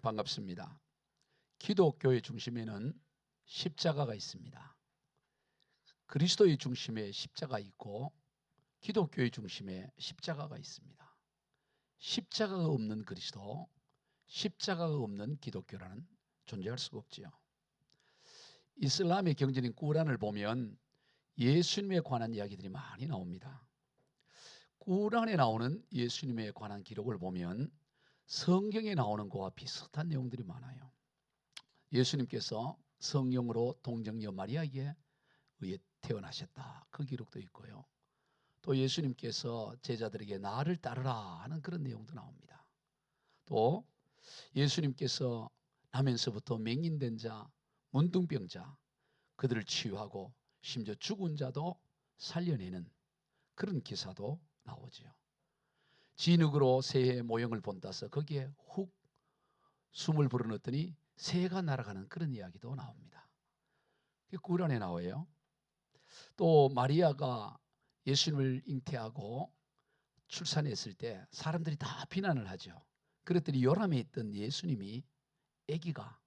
반갑습니다. 기독교의 중심에는 십자가가 있습니다. 그리스도의 중심에 십자가 있고 기독교의 중심에 십자가가 있습니다. 십자가가 없는 그리스도, 십자가가 없는 기독교라는 존재할 수가 없지요. 이슬람의 경전인 꾸란을 보면 예수님에 관한 이야기들이 많이 나옵니다. 꾸란에 나오는 예수님에 관한 기록을 보면 성경에 나오는 것과 비슷한 내용들이 많아요. 예수님께서 성령으로 동정녀 마리아에게 의해 태어나셨다, 그 기록도 있고요. 또 예수님께서 제자들에게 나를 따르라 하는 그런 내용도 나옵니다. 또 예수님께서 나면서부터 맹인된 자, 문둥병자, 그들을 치유하고 심지어 죽은 자도 살려내는 그런 기사도 나오지요. 진흙으로 새의 모형을 본따서 거기에 훅 숨을 불어넣었더니 새가 날아가는 그런 이야기도 나옵니다. 그게 꾸란에 나와요. 또 마리아가 예수님을 잉태하고 출산했을 때 사람들이 다 비난을 하죠. 그랬더니 요람에 있던 예수님이, 아기가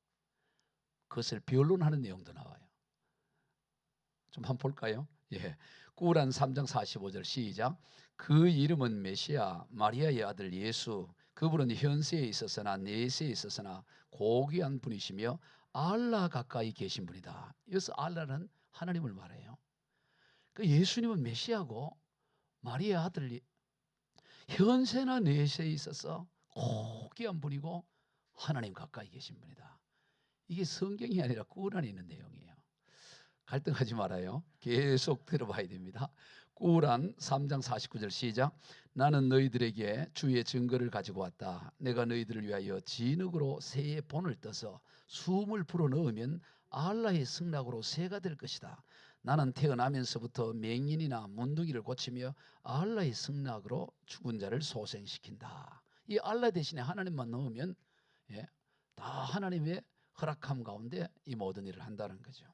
그것을 변론하는 내용도 나와요. 좀 한번 볼까요? 꾸란 3장 45절 시작. 그 이름은 메시아, 마리아의 아들 예수. 그분은 현세에 있었으나 내세에 있었으나 고귀한 분이시며 알라 가까이 계신 분이다. 여기서 알라는 하나님을 말해요. 그 예수님은 메시아고 마리아 아들, 현세나 내세에 있어서 고귀한 분이고 하나님 가까이 계신 분이다. 이게 성경이 아니라 꾸란에 있는 내용이에요. 갈등하지 말아요. 계속 들어봐야 됩니다. 꾸란 3장 49절 시작. 나는 너희들에게 주의 증거를 가지고 왔다. 내가 너희들을 위하여 진흙으로 새의 본을 떠서 숨을 불어넣으면 알라의 승낙으로 새가 될 것이다. 나는 태어나면서부터 맹인이나 문둥이를 고치며 알라의 승낙으로 죽은 자를 소생시킨다. 이 알라 대신에 하나님만 넣으면 다 하나님의 허락함 가운데 이 모든 일을 한다는 거죠.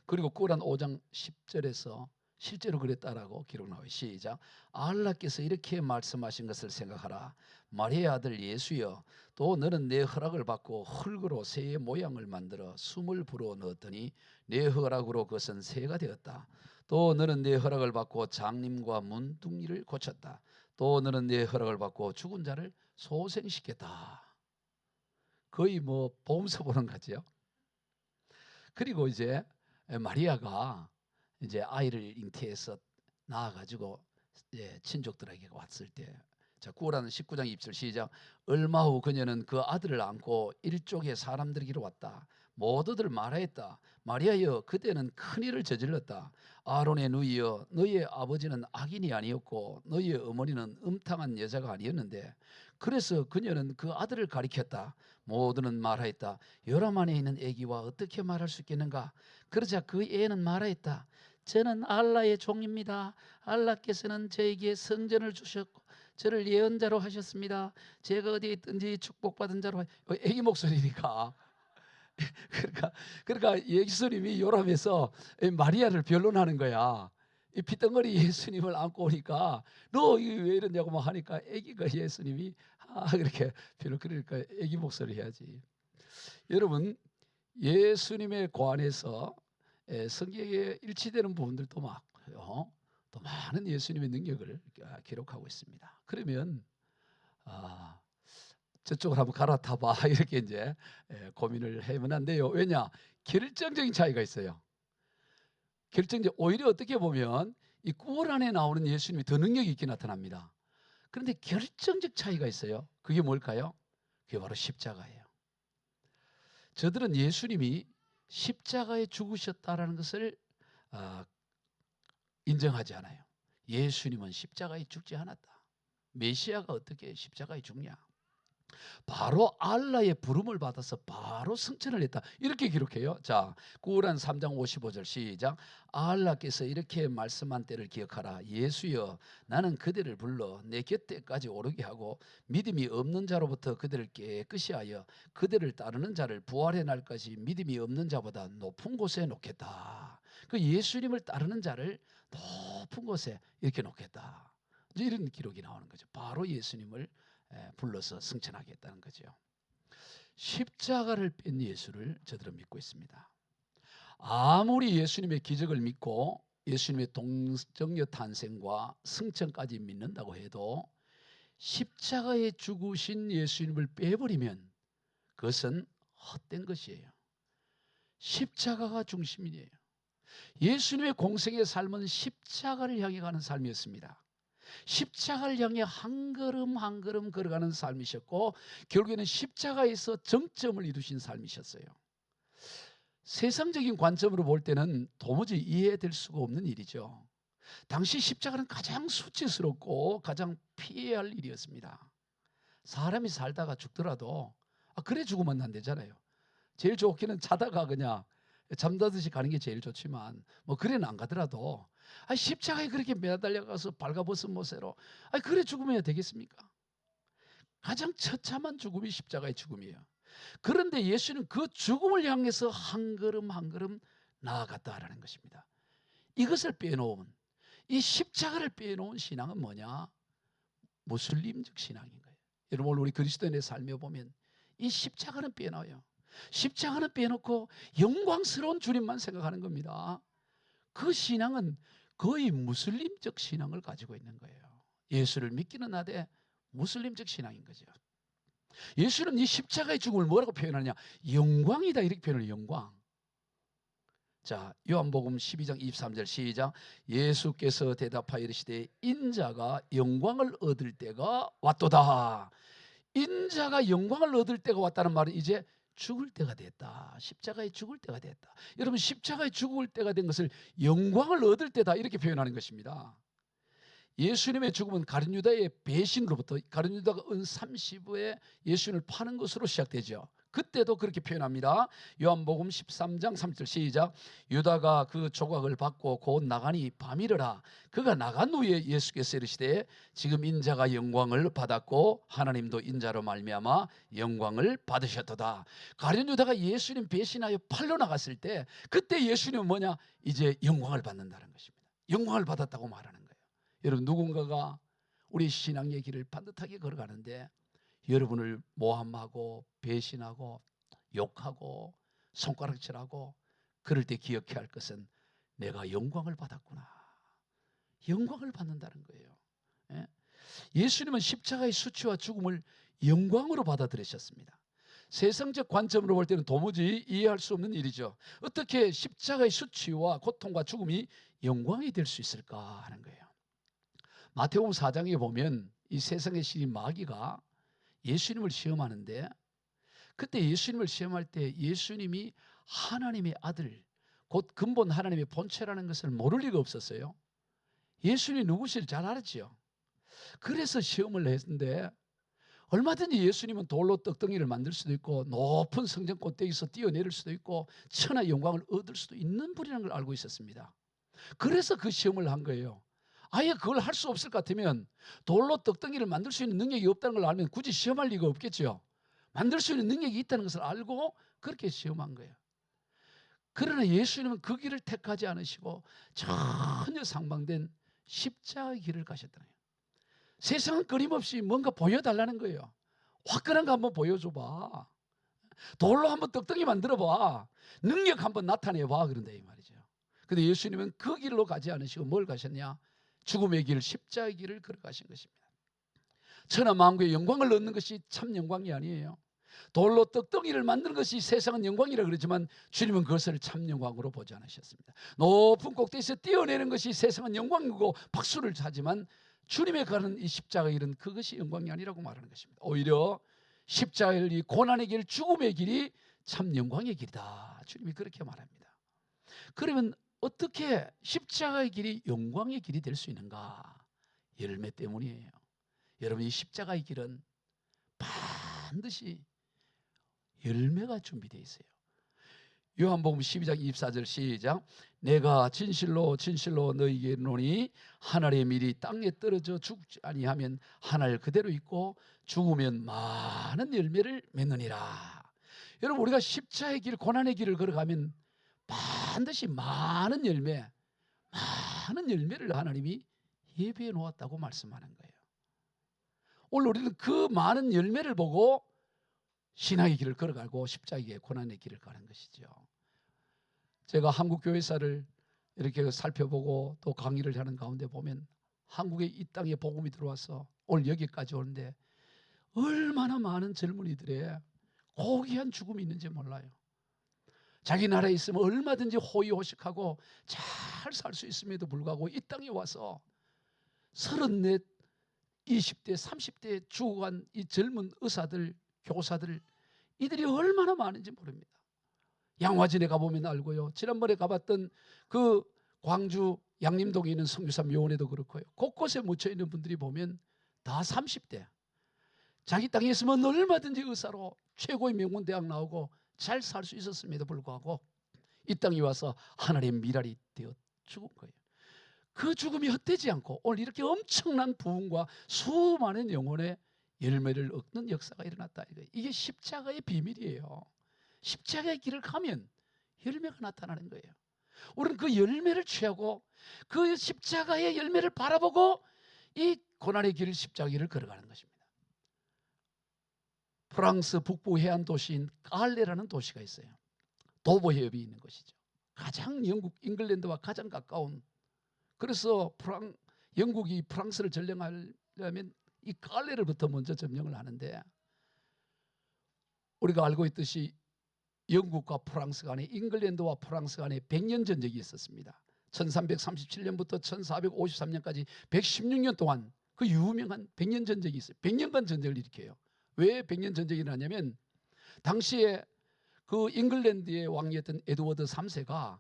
그리고 꾸란 5장 10절에서 실제로 그랬다라고 기록 나와요. 시작. 알라께서 이렇게 말씀하신 것을 생각하라. 마리아의 아들 예수여, 또 너는 내 허락을 받고 흙으로 새의 모양을 만들어 숨을 불어 넣었더니 내 허락으로 그것은 새가 되었다. 또 너는 내 허락을 받고 장님과 문둥이를 고쳤다. 또 너는 내 허락을 받고 죽은 자를 소생시켰다. 거의 뭐 보험서 보는 거죠. 그리고 이제 마리아가 이제 아이를 잉태해서 낳아가지고 친족들에게 왔을 때, 자, 꾸란 19장 20절 시작. 얼마 후 그녀는 그 아들을 안고 일족의 사람들에게로 왔다. 모두들 말하였다. 마리아여, 그때는 큰일을 저질렀다. 아론의 누이여, 너희의 아버지는 악인이 아니었고 너희의 어머니는 음탕한 여자가 아니었는데, 그래서 그녀는 그 아들을 가리켰다. 모두는 말하였다. 요람 안에 있는 아기와 어떻게 말할 수 있겠는가? 그러자 그 애는 말하였다. 저는 알라의 종입니다. 알라께서는 저에게 성전을 주셨고 저를 예언자로 하셨습니다. 제가 어디에 있든지 축복받은 자로. 애기 목소리니까. 그러니까 예수님이 요람에서 마리아를 변론하는 거야. 이 피덩어리 예수님을 안고 오니까 너 이게 왜 이러냐고 막 하니까 애기가 예수님이 그렇게 변론. 그러니까 애기 목소리 해야지. 여러분, 예수님에 관해서 성경에 일치되는 부분들도 많고요. 또 많은 예수님의 능력을 기록하고 있습니다. 그러면 저쪽으로 한번 갈아타봐 이렇게 이제 고민을 해보면 안 돼요. 왜냐? 결정적인 차이가 있어요. 오히려 어떻게 보면 이 구월 안에 나오는 예수님이 더 능력이 있게 나타납니다. 그런데 결정적 차이가 있어요. 그게 뭘까요? 그게 바로 십자가예요. 저들은 예수님이 십자가에 죽으셨다라는 것을 인정하지 않아요. 예수님은 십자가에 죽지 않았다. 메시아가 어떻게 십자가에 죽냐? 바로 알라의 부름을 받아서 바로 승천을 했다. 이렇게 기록해요. 자, 꾸란 3장 55절 시작. 알라께서 이렇게 말씀한 때를 기억하라. 예수여, 나는 그들을 불러 내 곁에까지 오르게 하고 믿음이 없는 자로부터 그들을 깨끗이 하여 그들을 따르는 자를 부활의 날까지 믿음이 없는 자보다 높은 곳에 놓겠다. 그 예수님을 따르는 자를 높은 곳에 이렇게 놓겠다. 이런 기록이 나오는 거죠. 바로 예수님을 불러서 승천하겠다는 거죠. 십자가를 뺀 예수를 저들은 믿고 있습니다. 아무리 예수님의 기적을 믿고 예수님의 동정녀 탄생과 승천까지 믿는다고 해도 십자가에 죽으신 예수님을 빼버리면 그것은 헛된 것이에요. 십자가가 중심이에요. 예수님의 공생의 삶은 십자가를 향해 가는 삶이었습니다. 십자가를 향해 한 걸음 한 걸음 걸어가는 삶이셨고 결국에는 십자가에서 정점을 이루신 삶이셨어요. 세상적인 관점으로 볼 때는 도무지 이해될 수가 없는 일이죠. 당시 십자가는 가장 수치스럽고 가장 피해야 할 일이었습니다. 사람이 살다가 죽더라도 그래 죽으면 안 되잖아요. 제일 좋기는 자다가 그냥 잠자듯이 가는 게 제일 좋지만 뭐 그래는 안 가더라도 십자가에 그렇게 매달려가서 발가벗은 모세로 그래 죽으면 되겠습니까? 가장 처참한 죽음이 십자가의 죽음이에요. 그런데 예수는 그 죽음을 향해서 한 걸음 한 걸음 나아갔다라는 것입니다. 이것을 빼놓은 이 십자가를 빼놓은 신앙은 뭐냐? 무슬림적 신앙인 거예요. 여러분 우리 그리스도인의 삶에 보면 이 십자가는 빼놔요. 십자가는 빼놓고 영광스러운 주님만 생각하는 겁니다. 그 신앙은 거의 무슬림적 신앙을 가지고 있는 거예요. 예수를 믿기는 하되 무슬림적 신앙인 거죠. 예수는 이 십자가의 죽음을 뭐라고 표현하느냐? 영광이다 이렇게 표현해요. 영광. 자, 요한복음 12장 23절 시작. 예수께서 대답하여 이르시되 인자가 영광을 얻을 때가 왔도다. 인자가 영광을 얻을 때가 왔다는 말은 이제 죽을 때가 됐다. 십자가에 죽을 때가 됐다. 여러분 십자가에 죽을 때가 된 것을 영광을 얻을 때다 이렇게 표현하는 것입니다. 예수님의 죽음은 가룟 유다의 배신으로부터 가룟 유다가 은 30에 예수님을 파는 것으로 시작되죠. 그때도 그렇게 표현합니다. 요한복음 13장 3절 시작. 유다가 그 조각을 받고 곧 나가니 밤이르라. 그가 나간 후에 예수께서 이르시되 지금 인자가 영광을 받았고 하나님도 인자로 말미암아 영광을 받으셨도다. 가룟 유다가 예수님 배신하여 팔러 나갔을 때 그때 예수님은 뭐냐? 이제 영광을 받는다는 것입니다. 영광을 받았다고 말하는 거예요. 여러분 누군가가 우리 신앙의 길을 반듯하게 걸어가는데 여러분을 모함하고 배신하고 욕하고 손가락질하고 그럴 때 기억해야 할 것은 내가 영광을 받았구나. 영광을 받는다는 거예요. 예? 예수님은 십자가의 수치와 죽음을 영광으로 받아들이셨습니다. 세상적 관점으로 볼 때는 도무지 이해할 수 없는 일이죠. 어떻게 십자가의 수치와 고통과 죽음이 영광이 될 수 있을까 하는 거예요. 마태복음 4장에 보면 이 세상의 신인 마귀가 예수님을 시험하는데 그때 예수님을 시험할 때 예수님이 하나님의 아들 곧 근본 하나님의 본체라는 것을 모를 리가 없었어요. 예수님이 누구신지 잘 알았지요. 그래서 시험을 했는데 얼마든지 예수님은 돌로 떡덩이를 만들 수도 있고 높은 성전 꼭대기에서 뛰어내릴 수도 있고 천하의 영광을 얻을 수도 있는 분이라는 걸 알고 있었습니다. 그래서 그 시험을 한 거예요. 아예 그걸 할 수 없을 것 같으면 돌로 떡덩이를 만들 수 있는 능력이 없다는 걸 알면 굳이 시험할 리가 없겠죠. 만들 수 있는 능력이 있다는 것을 알고 그렇게 시험한 거예요. 그러나 예수님은 그 길을 택하지 않으시고 전혀 상반된 십자가의 길을 가셨다는 거예요. 세상은 끊임없이 뭔가 보여달라는 거예요. 화끈한 거 한번 보여줘봐. 돌로 한번 떡덩이 만들어봐. 능력 한번 나타내봐. 그런다 이 말이죠. 근데 예수님은 그 길로 가지 않으시고 뭘 가셨냐? 죽음의 길, 십자가의 길을 걸어가신 것입니다. 천하 만국의 영광을 얻는 것이 참 영광이 아니에요. 돌로 떡덩이를 만드는 것이 세상은 영광이라 그러지만 주님은 그것을 참 영광으로 보지 않으셨습니다. 높은 꼭대기에서 뛰어내는 것이 세상은 영광이고 박수를 차지만 주님의 가는 이 십자가의 길은 그것이 영광이 아니라고 말하는 것입니다. 오히려 십자가의 길, 이 고난의 길, 죽음의 길이 참 영광의 길이다. 주님이 그렇게 말합니다. 그러면 어떻게 십자가의 길이 영광의 길이 될 수 있는가? 열매 때문이에요. 여러분 이 십자가의 길은 반드시 열매가 준비되어 있어요. 요한복음 12장 24절 시작. 내가 진실로 진실로 너희에게 이르노니 하늘의 밀이 땅에 떨어져 죽지 아니하면 하늘 그대로 있고 죽으면 많은 열매를 맺느니라. 여러분 우리가 십자가의 길, 고난의 길을 걸어가면 반드시 많은 열매를 하나님이 예비해 놓았다고 말씀하는 거예요. 오늘 우리는 그 많은 열매를 보고 신앙의 길을 걸어가고 십자가의 고난의 길을 가는 것이죠. 제가 한국 교회사를 이렇게 살펴보고 또 강의를 하는 가운데 보면 한국의 이 땅에 복음이 들어와서 오늘 여기까지 오는데 얼마나 많은 젊은이들의 고귀한 죽음이 있는지 몰라요. 자기 나라에 있으면 얼마든지 호의호식하고 잘 살 수 있음에도 불구하고 이 땅에 와서 34, 20대, 30대에 죽어간 이 젊은 의사들, 교사들, 이들이 얼마나 많은지 모릅니다. 양화진에 가보면 알고요. 지난번에 가봤던 그 광주 양림동에 있는 성교사 묘원에도 그렇고요. 곳곳에 묻혀있는 분들이 보면 다 30대. 자기 땅에 있으면 얼마든지 의사로 최고의 명문대학 나오고 잘 살 수 있었음에도 불구하고 이 땅에 와서 하늘의 미랄이 되어 죽은 거예요. 그 죽음이 헛되지 않고 오늘 이렇게 엄청난 부흥과 수많은 영혼의 열매를 얻는 역사가 일어났다. 이게 십자가의 비밀이에요. 십자가의 길을 가면 열매가 나타나는 거예요. 우리는 그 열매를 취하고 그 십자가의 열매를 바라보고 이 고난의 길, 십자가의 길을 걸어가는 것입니다. 프랑스 북부 해안 도시인 깔레라는 도시가 있어요. 도보 해협이 있는 것이죠. 가장 영국, 잉글랜드와 가장 가까운. 그래서 영국이 프랑스를 점령하려면 이 깔레르부터 먼저 점령을 하는데, 우리가 알고 있듯이 영국과 프랑스 간에, 잉글랜드와 프랑스 간에 100년 전쟁이 있었습니다. 1337년부터 1453년까지 116년 동안 그 유명한 100년 전쟁이 있어요. 100년간 전쟁을 일으켜요. 왜 100년 전쟁이 일어나냐면 당시에 그 잉글랜드의 왕이었던 에드워드 3세가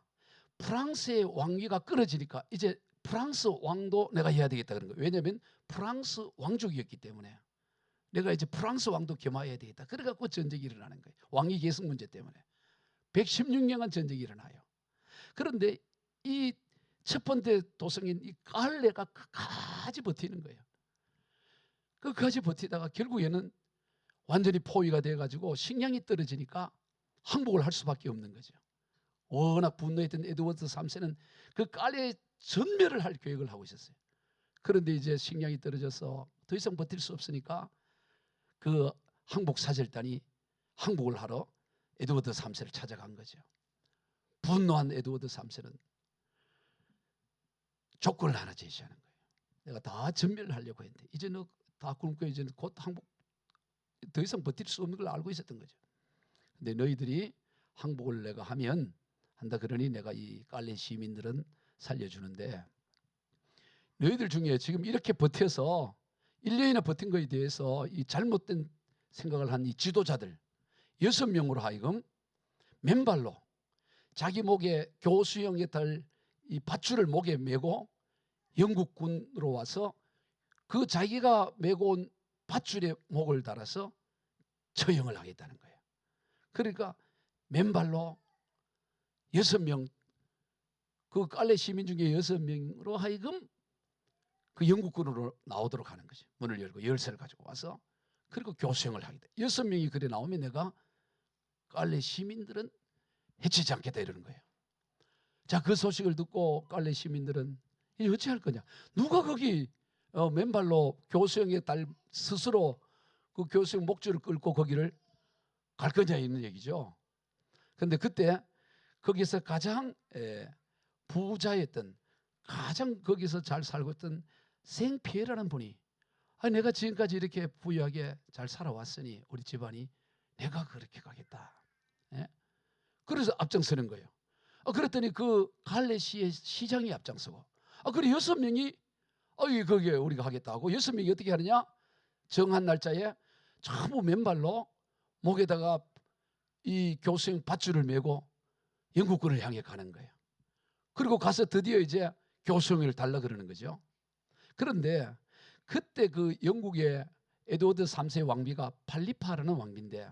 프랑스의 왕위가 끊어지니까 이제 프랑스 왕도 내가 해야 되겠다 그런 거예요. 왜냐하면 프랑스 왕족이었기 때문에 내가 이제 프랑스 왕도 겸하여야 되겠다. 그래갖고 전쟁이 일어나는 거예요. 왕위 계승 문제 때문에 116년간 전쟁이 일어나요. 그런데 이 첫 번째 도성인 이 깔레가 끝까지 버티는 거예요. 끝까지 버티다가 결국에는 완전히 포위가 돼가지고 식량이 떨어지니까 항복을 할 수밖에 없는 거죠. 워낙 분노했던 에드워드 3세는 그 깔레의 전멸을 할 계획을 하고 있었어요. 그런데 이제 식량이 떨어져서 더 이상 버틸 수 없으니까 그 항복 사절단이 항복을 하러 에드워드 3세를 찾아간 거죠. 분노한 에드워드 3세는 조건을 하나 제시하는 거예요. 내가 다 전멸을 하려고 했는데 이제 너 다 굶고 이제는 곧 항복, 더 이상 버틸 수 없는 걸 알고 있었던 거죠. 근데 너희들이 항복을 내가 하면 한다 그러니 내가 이 깔레 시민들은 살려주는데, 너희들 중에 지금 이렇게 버텨서 1년이나 버틴 거에 대해서 이 잘못된 생각을 한 이 지도자들 6명으로 하여금 맨발로 자기 목에 교수형에 달 이 밧줄을 목에 메고 영국군으로 와서 그 자기가 메고 온 밧줄에 목을 달아서 처형을 하겠다는 거예요. 그러니까 맨발로 6명, 그 깔레 시민 중에 6명으로 하여금 그 영국군으로 나오도록 하는 거죠. 문을 열고 열쇠를 가지고 와서 그리고 교수형을 하게 돼. 6명이 그래 나오면 내가 깔레 시민들은 해치지 않겠다 이러는 거예요. 자, 그 소식을 듣고 깔레 시민들은 이제 어찌할 거냐. 누가 거기 맨발로 교수형에 달 스스로 그 교수형 목줄을 끌고 거기를 갈 거냐 이런 얘기죠. 그런데 그때 거기서 가장 부자였던, 가장 거기서 잘 살고 있던 생피에라는 분이, 내가 지금까지 이렇게 부유하게 잘 살아왔으니 우리 집안이 내가 그렇게 가겠다. 예? 그래서 앞장서는 거예요. 그랬더니 그 갈레시의 시장이 앞장서고, 그래 6명이 거기에 우리가 하겠다고 6명이 어떻게 하느냐? 정한 날짜에 전부 맨발로 목에다가 이 교수형 밧줄을 메고 영국군을 향해 가는 거예요. 그리고 가서 드디어 이제 교수형을 달라 그러는 거죠. 그런데 그때 그 영국의 에드워드 3세 왕비가 팔리파라는 왕비인데,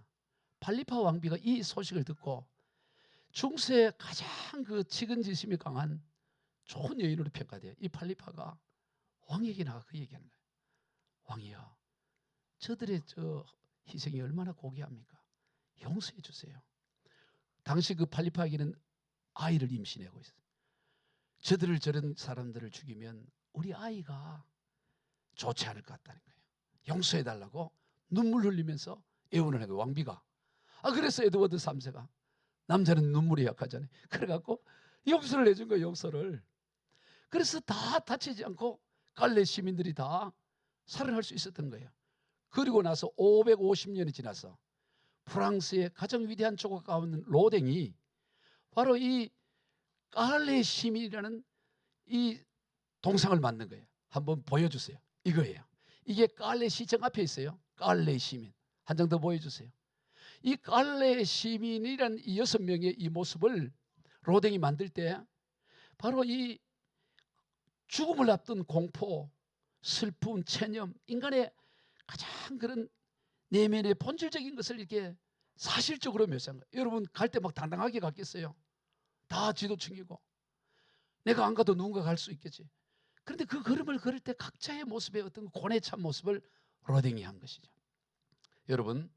팔리파 왕비가 이 소식을 듣고 중세에 가장 그 측은지심이 강한 좋은 여인으로 평가돼요. 이 팔리파가 왕에게 나가 그 얘기하는 거예요. 왕이여, 저들의 저 희생이 얼마나 고귀합니까? 용서해 주세요. 당시 그 팔리파에게는 아이를 임신하고 있어요. 저들을, 저런 사람들을 죽이면 우리 아이가 좋지 않을 것 같다는 거예요. 용서해 달라고 눈물 흘리면서 애원을 하고, 왕비가 그래서 에드워드 3세가, 남자는 눈물이 약하잖아요. 그래갖고 용서를 해준 거예요. 용서를. 그래서 다 다치지 않고 갈래 시민들이 다 살아날 수 있었던 거예요. 그리고 나서 550년이 지나서 프랑스의 가장 위대한 조각 가운데 로댕이 바로 이 갈래 시민이라는 이 동상을 만든 거예요. 한번 보여주세요. 이거예요. 이게 갈래 시청 앞에 있어요. 갈래 시민. 한 장 더 보여주세요. 이 갈래 시민이란 이 6명의 이 모습을 로댕이 만들 때 바로 이 죽음을 앞둔 공포, 슬픔, 체념, 인간의 가장 그런 내면의 본질적인 것을 이렇게 사실적으로 묘사한 거예요. 여러분 갈 때 막 당당하게 갔겠어요? 다 지도층이고 내가 안 가도 누군가 갈 수 있겠지. 그런데 그 걸음을 걸을 때 각자의 모습의 어떤 고뇌 찬 모습을 로댕이 한 것이죠. 여러분,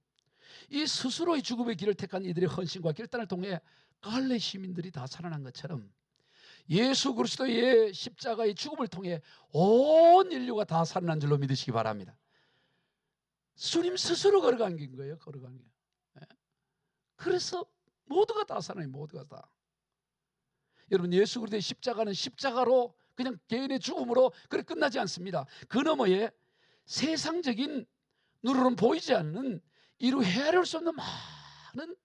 이 스스로의 죽음의 길을 택한 이들의 헌신과 결단을 통해 갈래 시민들이 다 살아난 것처럼 예수 그리스도의 십자가의 죽음을 통해 온 인류가 다 살아난 줄로 믿으시기 바랍니다. 주님 스스로 걸어간 거예요. 걸어간 게. 그래서 모두가 다 살아나요. 모두가 다. 여러분, 예수 그리스도의 십자가는 십자가로 그냥 개인의 죽음으로 그래 끝나지 않습니다. 그 너머에 세상적인 눈으로는 보이지 않는 이루 헤아릴 수 없는 많은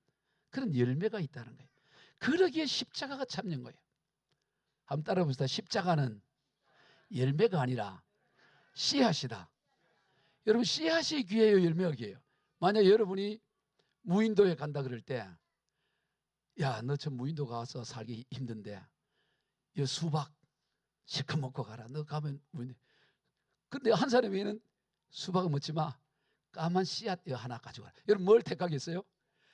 그런 열매가 있다는 거예요. 그러기에 십자가가 참는 거예요. 한번 따라 봅시다. 십자가는 열매가 아니라 씨앗이다. 여러분, 씨앗이 귀해요, 열매가 귀해요? 만약 여러분이 무인도에 간다 그럴 때, 야, 너 저 무인도 가서 살기 힘든데 이 수박 실컷 먹고 가라. 너 가면 무인도. 근데 한 사람에게는 수박을 먹지 마. 까만 씨앗 하나 가져가라. 여러분 뭘 택하겠어요?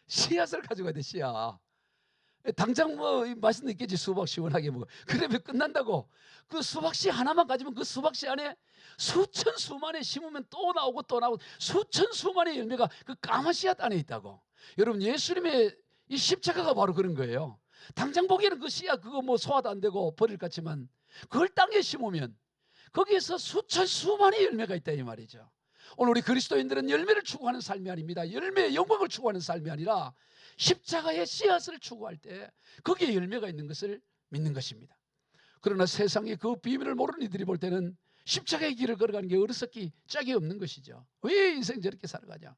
씨앗을 가져가야 돼. 씨앗. 당장 뭐 맛있는 있겠지. 수박 시원하게 먹어. 그러면 끝난다고. 그 수박씨 하나만 가지면 그 수박씨 안에 수천 수만에 심으면 또 나오고 또 나오고 수천 수만의 열매가 그 까만 씨앗 안에 있다고. 여러분, 예수님의 이 십자가가 바로 그런 거예요. 당장 보기에는 그 씨앗 그거 뭐 소화도 안 되고 버릴 것 같지만 그걸 땅에 심으면 거기에서 수천 수만의 열매가 있다 이 말이죠. 오늘 우리 그리스도인들은 열매를 추구하는 삶이 아닙니다. 열매의 영광을 추구하는 삶이 아니라 십자가의 씨앗을 추구할 때 거기에 열매가 있는 것을 믿는 것입니다. 그러나 세상에 그 비밀을 모르는 이들이 볼 때는 십자가의 길을 걸어가는 게 어리석기 짝이 없는 것이죠. 왜 인생 저렇게 살아가냐.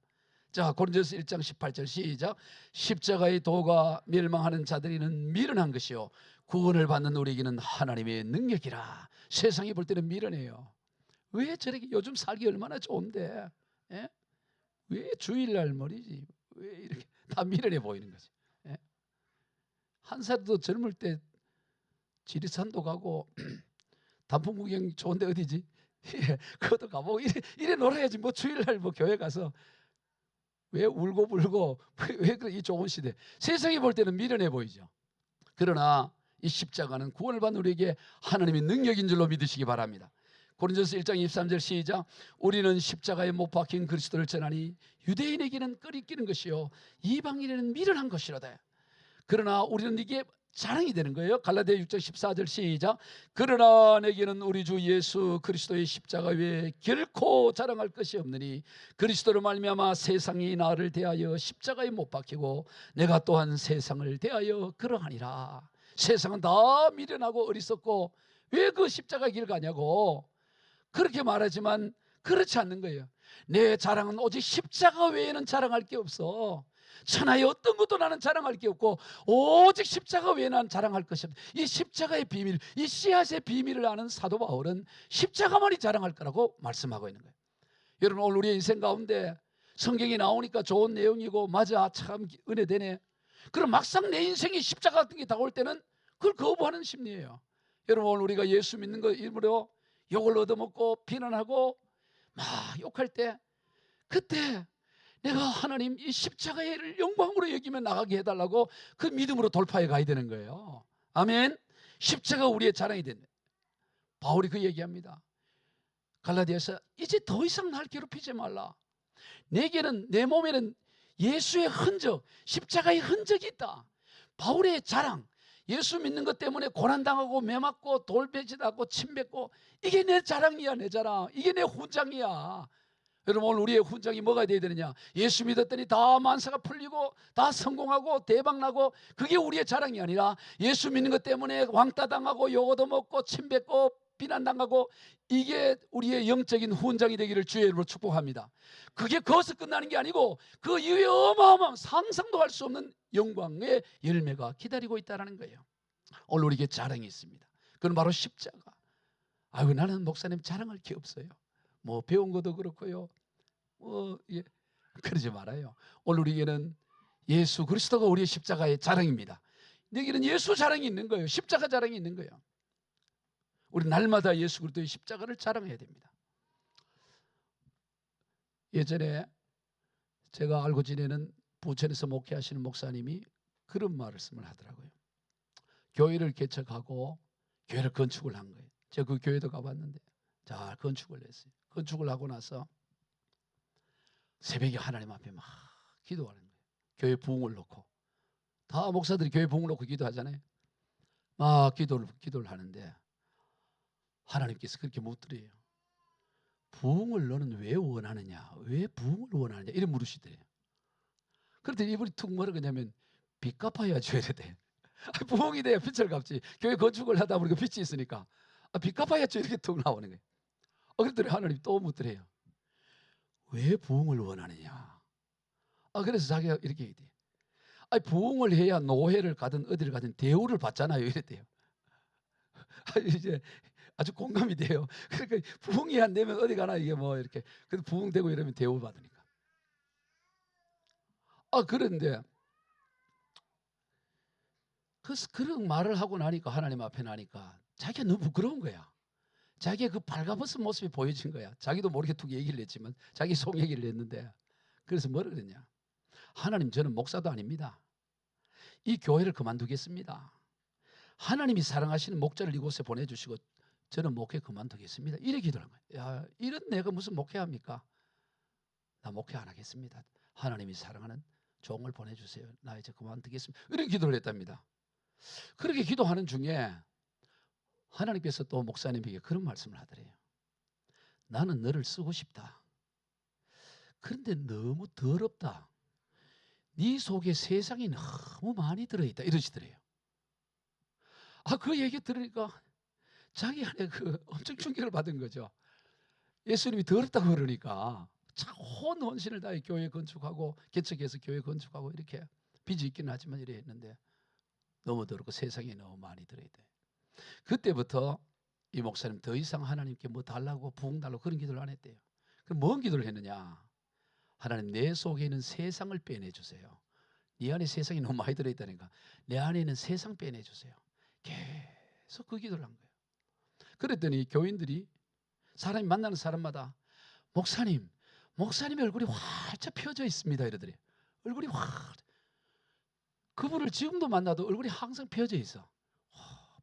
자, 고린도서 1장 18절 시작. 십자가의 도가 멸망하는 자들이는 미련한 것이요 구원을 받는 우리에게는 하나님의 능력이라. 세상이 볼 때는 미련해요. 왜 저렇게 요즘 살기 얼마나 좋은데, 예? 왜 주일날 머리지? 왜 이렇게 다 미련해 보이는 거지? 예? 한 살도 젊을 때 지리산도 가고 단풍 구경 좋은데 어디지? 그것도 가보고 이래 놀아야지. 뭐 주일날 뭐 교회 가서 왜 울고 불고 왜 그래? 이 좋은 시대 세상이 볼 때는 미련해 보이죠. 그러나 이 십자가는 구원을 받는 우리에게 하나님의 능력인 줄로 믿으시기 바랍니다. 고린도서 1장 23절 시작. 우리는 십자가에 못 박힌 그리스도를 전하니 유대인에게는 끄리끼는 것이요 이방인에게는 미련한 것이로다. 그러나 우리는 이게 자랑이 되는 거예요. 갈라디아 6장 14절 시작. 그러나 내게는 우리 주 예수 그리스도의 십자가 외에 결코 자랑할 것이 없느니 그리스도로 말미암아 세상이 나를 대하여 십자가에 못 박히고 내가 또한 세상을 대하여 그러하니라. 세상은 다 미련하고 어리석고 왜 그 십자가 길 가냐고 그렇게 말하지만 그렇지 않는 거예요. 내 자랑은 오직 십자가 외에는 자랑할 게 없어. 천하의 어떤 것도 나는 자랑할 게 없고 오직 십자가 외에 나는 자랑할 것이 없다. 이 십자가의 비밀, 이 씨앗의 비밀을 아는 사도 바울은 십자가만이 자랑할 거라고 말씀하고 있는 거예요. 여러분, 오늘 우리의 인생 가운데 성경이 나오니까 좋은 내용이고 맞아 참 은혜되네. 그럼 막상 내 인생에 십자가 같은 게 다가올 때는 그걸 거부하는 심리예요. 여러분, 오늘 우리가 예수 믿는 것 이름으로 욕을 얻어먹고 비난하고 막 욕할 때 그때 내가 하나님 이 십자가를 영광으로 여기면 나가게 해달라고 그 믿음으로 돌파해 가야 되는 거예요. 아멘. 십자가 우리의 자랑이 된다. 바울이 그 얘기합니다. 갈라디아서 이제 더 이상 날 괴롭히지 말라. 내게는 내 몸에는 예수의 흔적, 십자가의 흔적이 있다. 바울의 자랑, 예수 믿는 것 때문에 고난당하고 매맞고 돌배짓하고 침뱉고 이게 내 자랑이야. 내 자랑. 이게 내 후장이야. 여러분, 오늘 우리의 훈장이 뭐가 되어야 되느냐? 예수 믿었더니 다 만사가 풀리고 다 성공하고 대박나고, 그게 우리의 자랑이 아니라 예수 믿는 것 때문에 왕따 당하고 욕도 먹고 침뱉고 비난당하고, 이게 우리의 영적인 훈장이 되기를 주의 이름으로 축복합니다. 그게 거기서 끝나는 게 아니고 그 이후에 어마어마한 상상도 할 수 없는 영광의 열매가 기다리고 있다는 거예요. 오늘 우리에게 자랑이 있습니다. 그건 바로 십자가. 아유, 나는 목사님 자랑할 게 없어요. 뭐 배운 것도 그렇고요. 예, 그러지 말아요. 오늘 우리에게는 예수 그리스도가 우리의 십자가의 자랑입니다. 여기는 예수 자랑이 있는 거예요. 십자가 자랑이 있는 거예요. 우리 날마다 예수 그리스도의 십자가를 자랑해야 됩니다. 예전에 제가 알고 지내는 부천에서 목회하시는 목사님이 그런 말씀을 하더라고요. 교회를 개척하고 교회를 건축을 한 거예요. 제가 그 교회도 가봤는데 잘 건축을 했어요. 건축을 하고 나서 새벽에 하나님 앞에 막 기도하는 거예요. 교회 부흥을 놓고. 다 목사들이 교회 부흥을 놓고 기도하잖아요. 막 기도를 하는데 하나님께서 그렇게 묻더래요. 부흥을 너는 왜 원하느냐? 왜 부흥을 원하느냐? 이런 물으시더래요. 그런데 이분이 툭 뭐라 그러냐면 빚 갚아야죠 이래. 부흥이 돼야 빚을 갚지. 교회 건축을 하다 보니까 빚이 있으니까 빚 갚아야죠 이렇게 툭 나오는 거예요. 그랬더니 하나님 또 묻더래요. 왜 부흥을 원하느냐? 그래서 자기가 이렇게 얘기해요. 부흥을 해야 노회를 가든 어디를 가든 대우를 받잖아요 이랬대요. 이제 아주 공감이 돼요. 그러니까 부흥이 안 되면 어디 가나 이게 뭐 이렇게, 그래도 부흥되고 이러면 대우 받으니까. 그런데 그런 말을 하고 나니까, 하나님 앞에 나니까 자기가 너무 부끄러운 거야. 자기의 그 발가벗은 모습이 보여진 거야. 자기도 모르게 툭 얘기를 했지만 자기 속 얘기를 했는데, 그래서 뭐라 그랬냐? 하나님, 저는 목사도 아닙니다. 이 교회를 그만두겠습니다. 하나님이 사랑하시는 목자를 이곳에 보내주시고 저는 목회 그만두겠습니다. 이렇게 기도한 거예요. 야, 이런 내가 무슨 목회합니까? 나 목회 안 하겠습니다. 하나님이 사랑하는 종을 보내주세요. 나 이제 그만두겠습니다. 이런 기도를 했답니다. 그렇게 기도하는 중에 하나님께서 또 목사님에게 그런 말씀을 하더래요. 나는 너를 쓰고 싶다. 그런데 너무 더럽다. 네 속에 세상이 너무 많이 들어있다. 이러시더래요. 그 얘기 들으니까 자기 안에 엄청 충격을 받은 거죠. 예수님이 더럽다고 그러니까 온 헌신을 다해 교회 건축하고 개척해서 교회 건축하고 이렇게 빚이 있긴 하지만 이래 했는데 너무 더럽고 세상에 너무 많이 들어있대. 그때부터 이 목사님 더 이상 하나님께 뭐 달라고 부흥 달라고 그런 기도를 안 했대요. 그럼 뭔 기도를 했느냐? 하나님, 내 속에 있는 세상을 빼내주세요. 네 안에 세상이 너무 많이 들어있다니까 내 안에 있는 세상 빼내주세요. 계속 그 기도를 한 거예요. 그랬더니 교인들이, 사람이 만나는 사람마다 목사님의 얼굴이 활짝 펴져 있습니다 이러더래요. 얼굴이 그분을 지금도 만나도 얼굴이 항상 펴져 있어.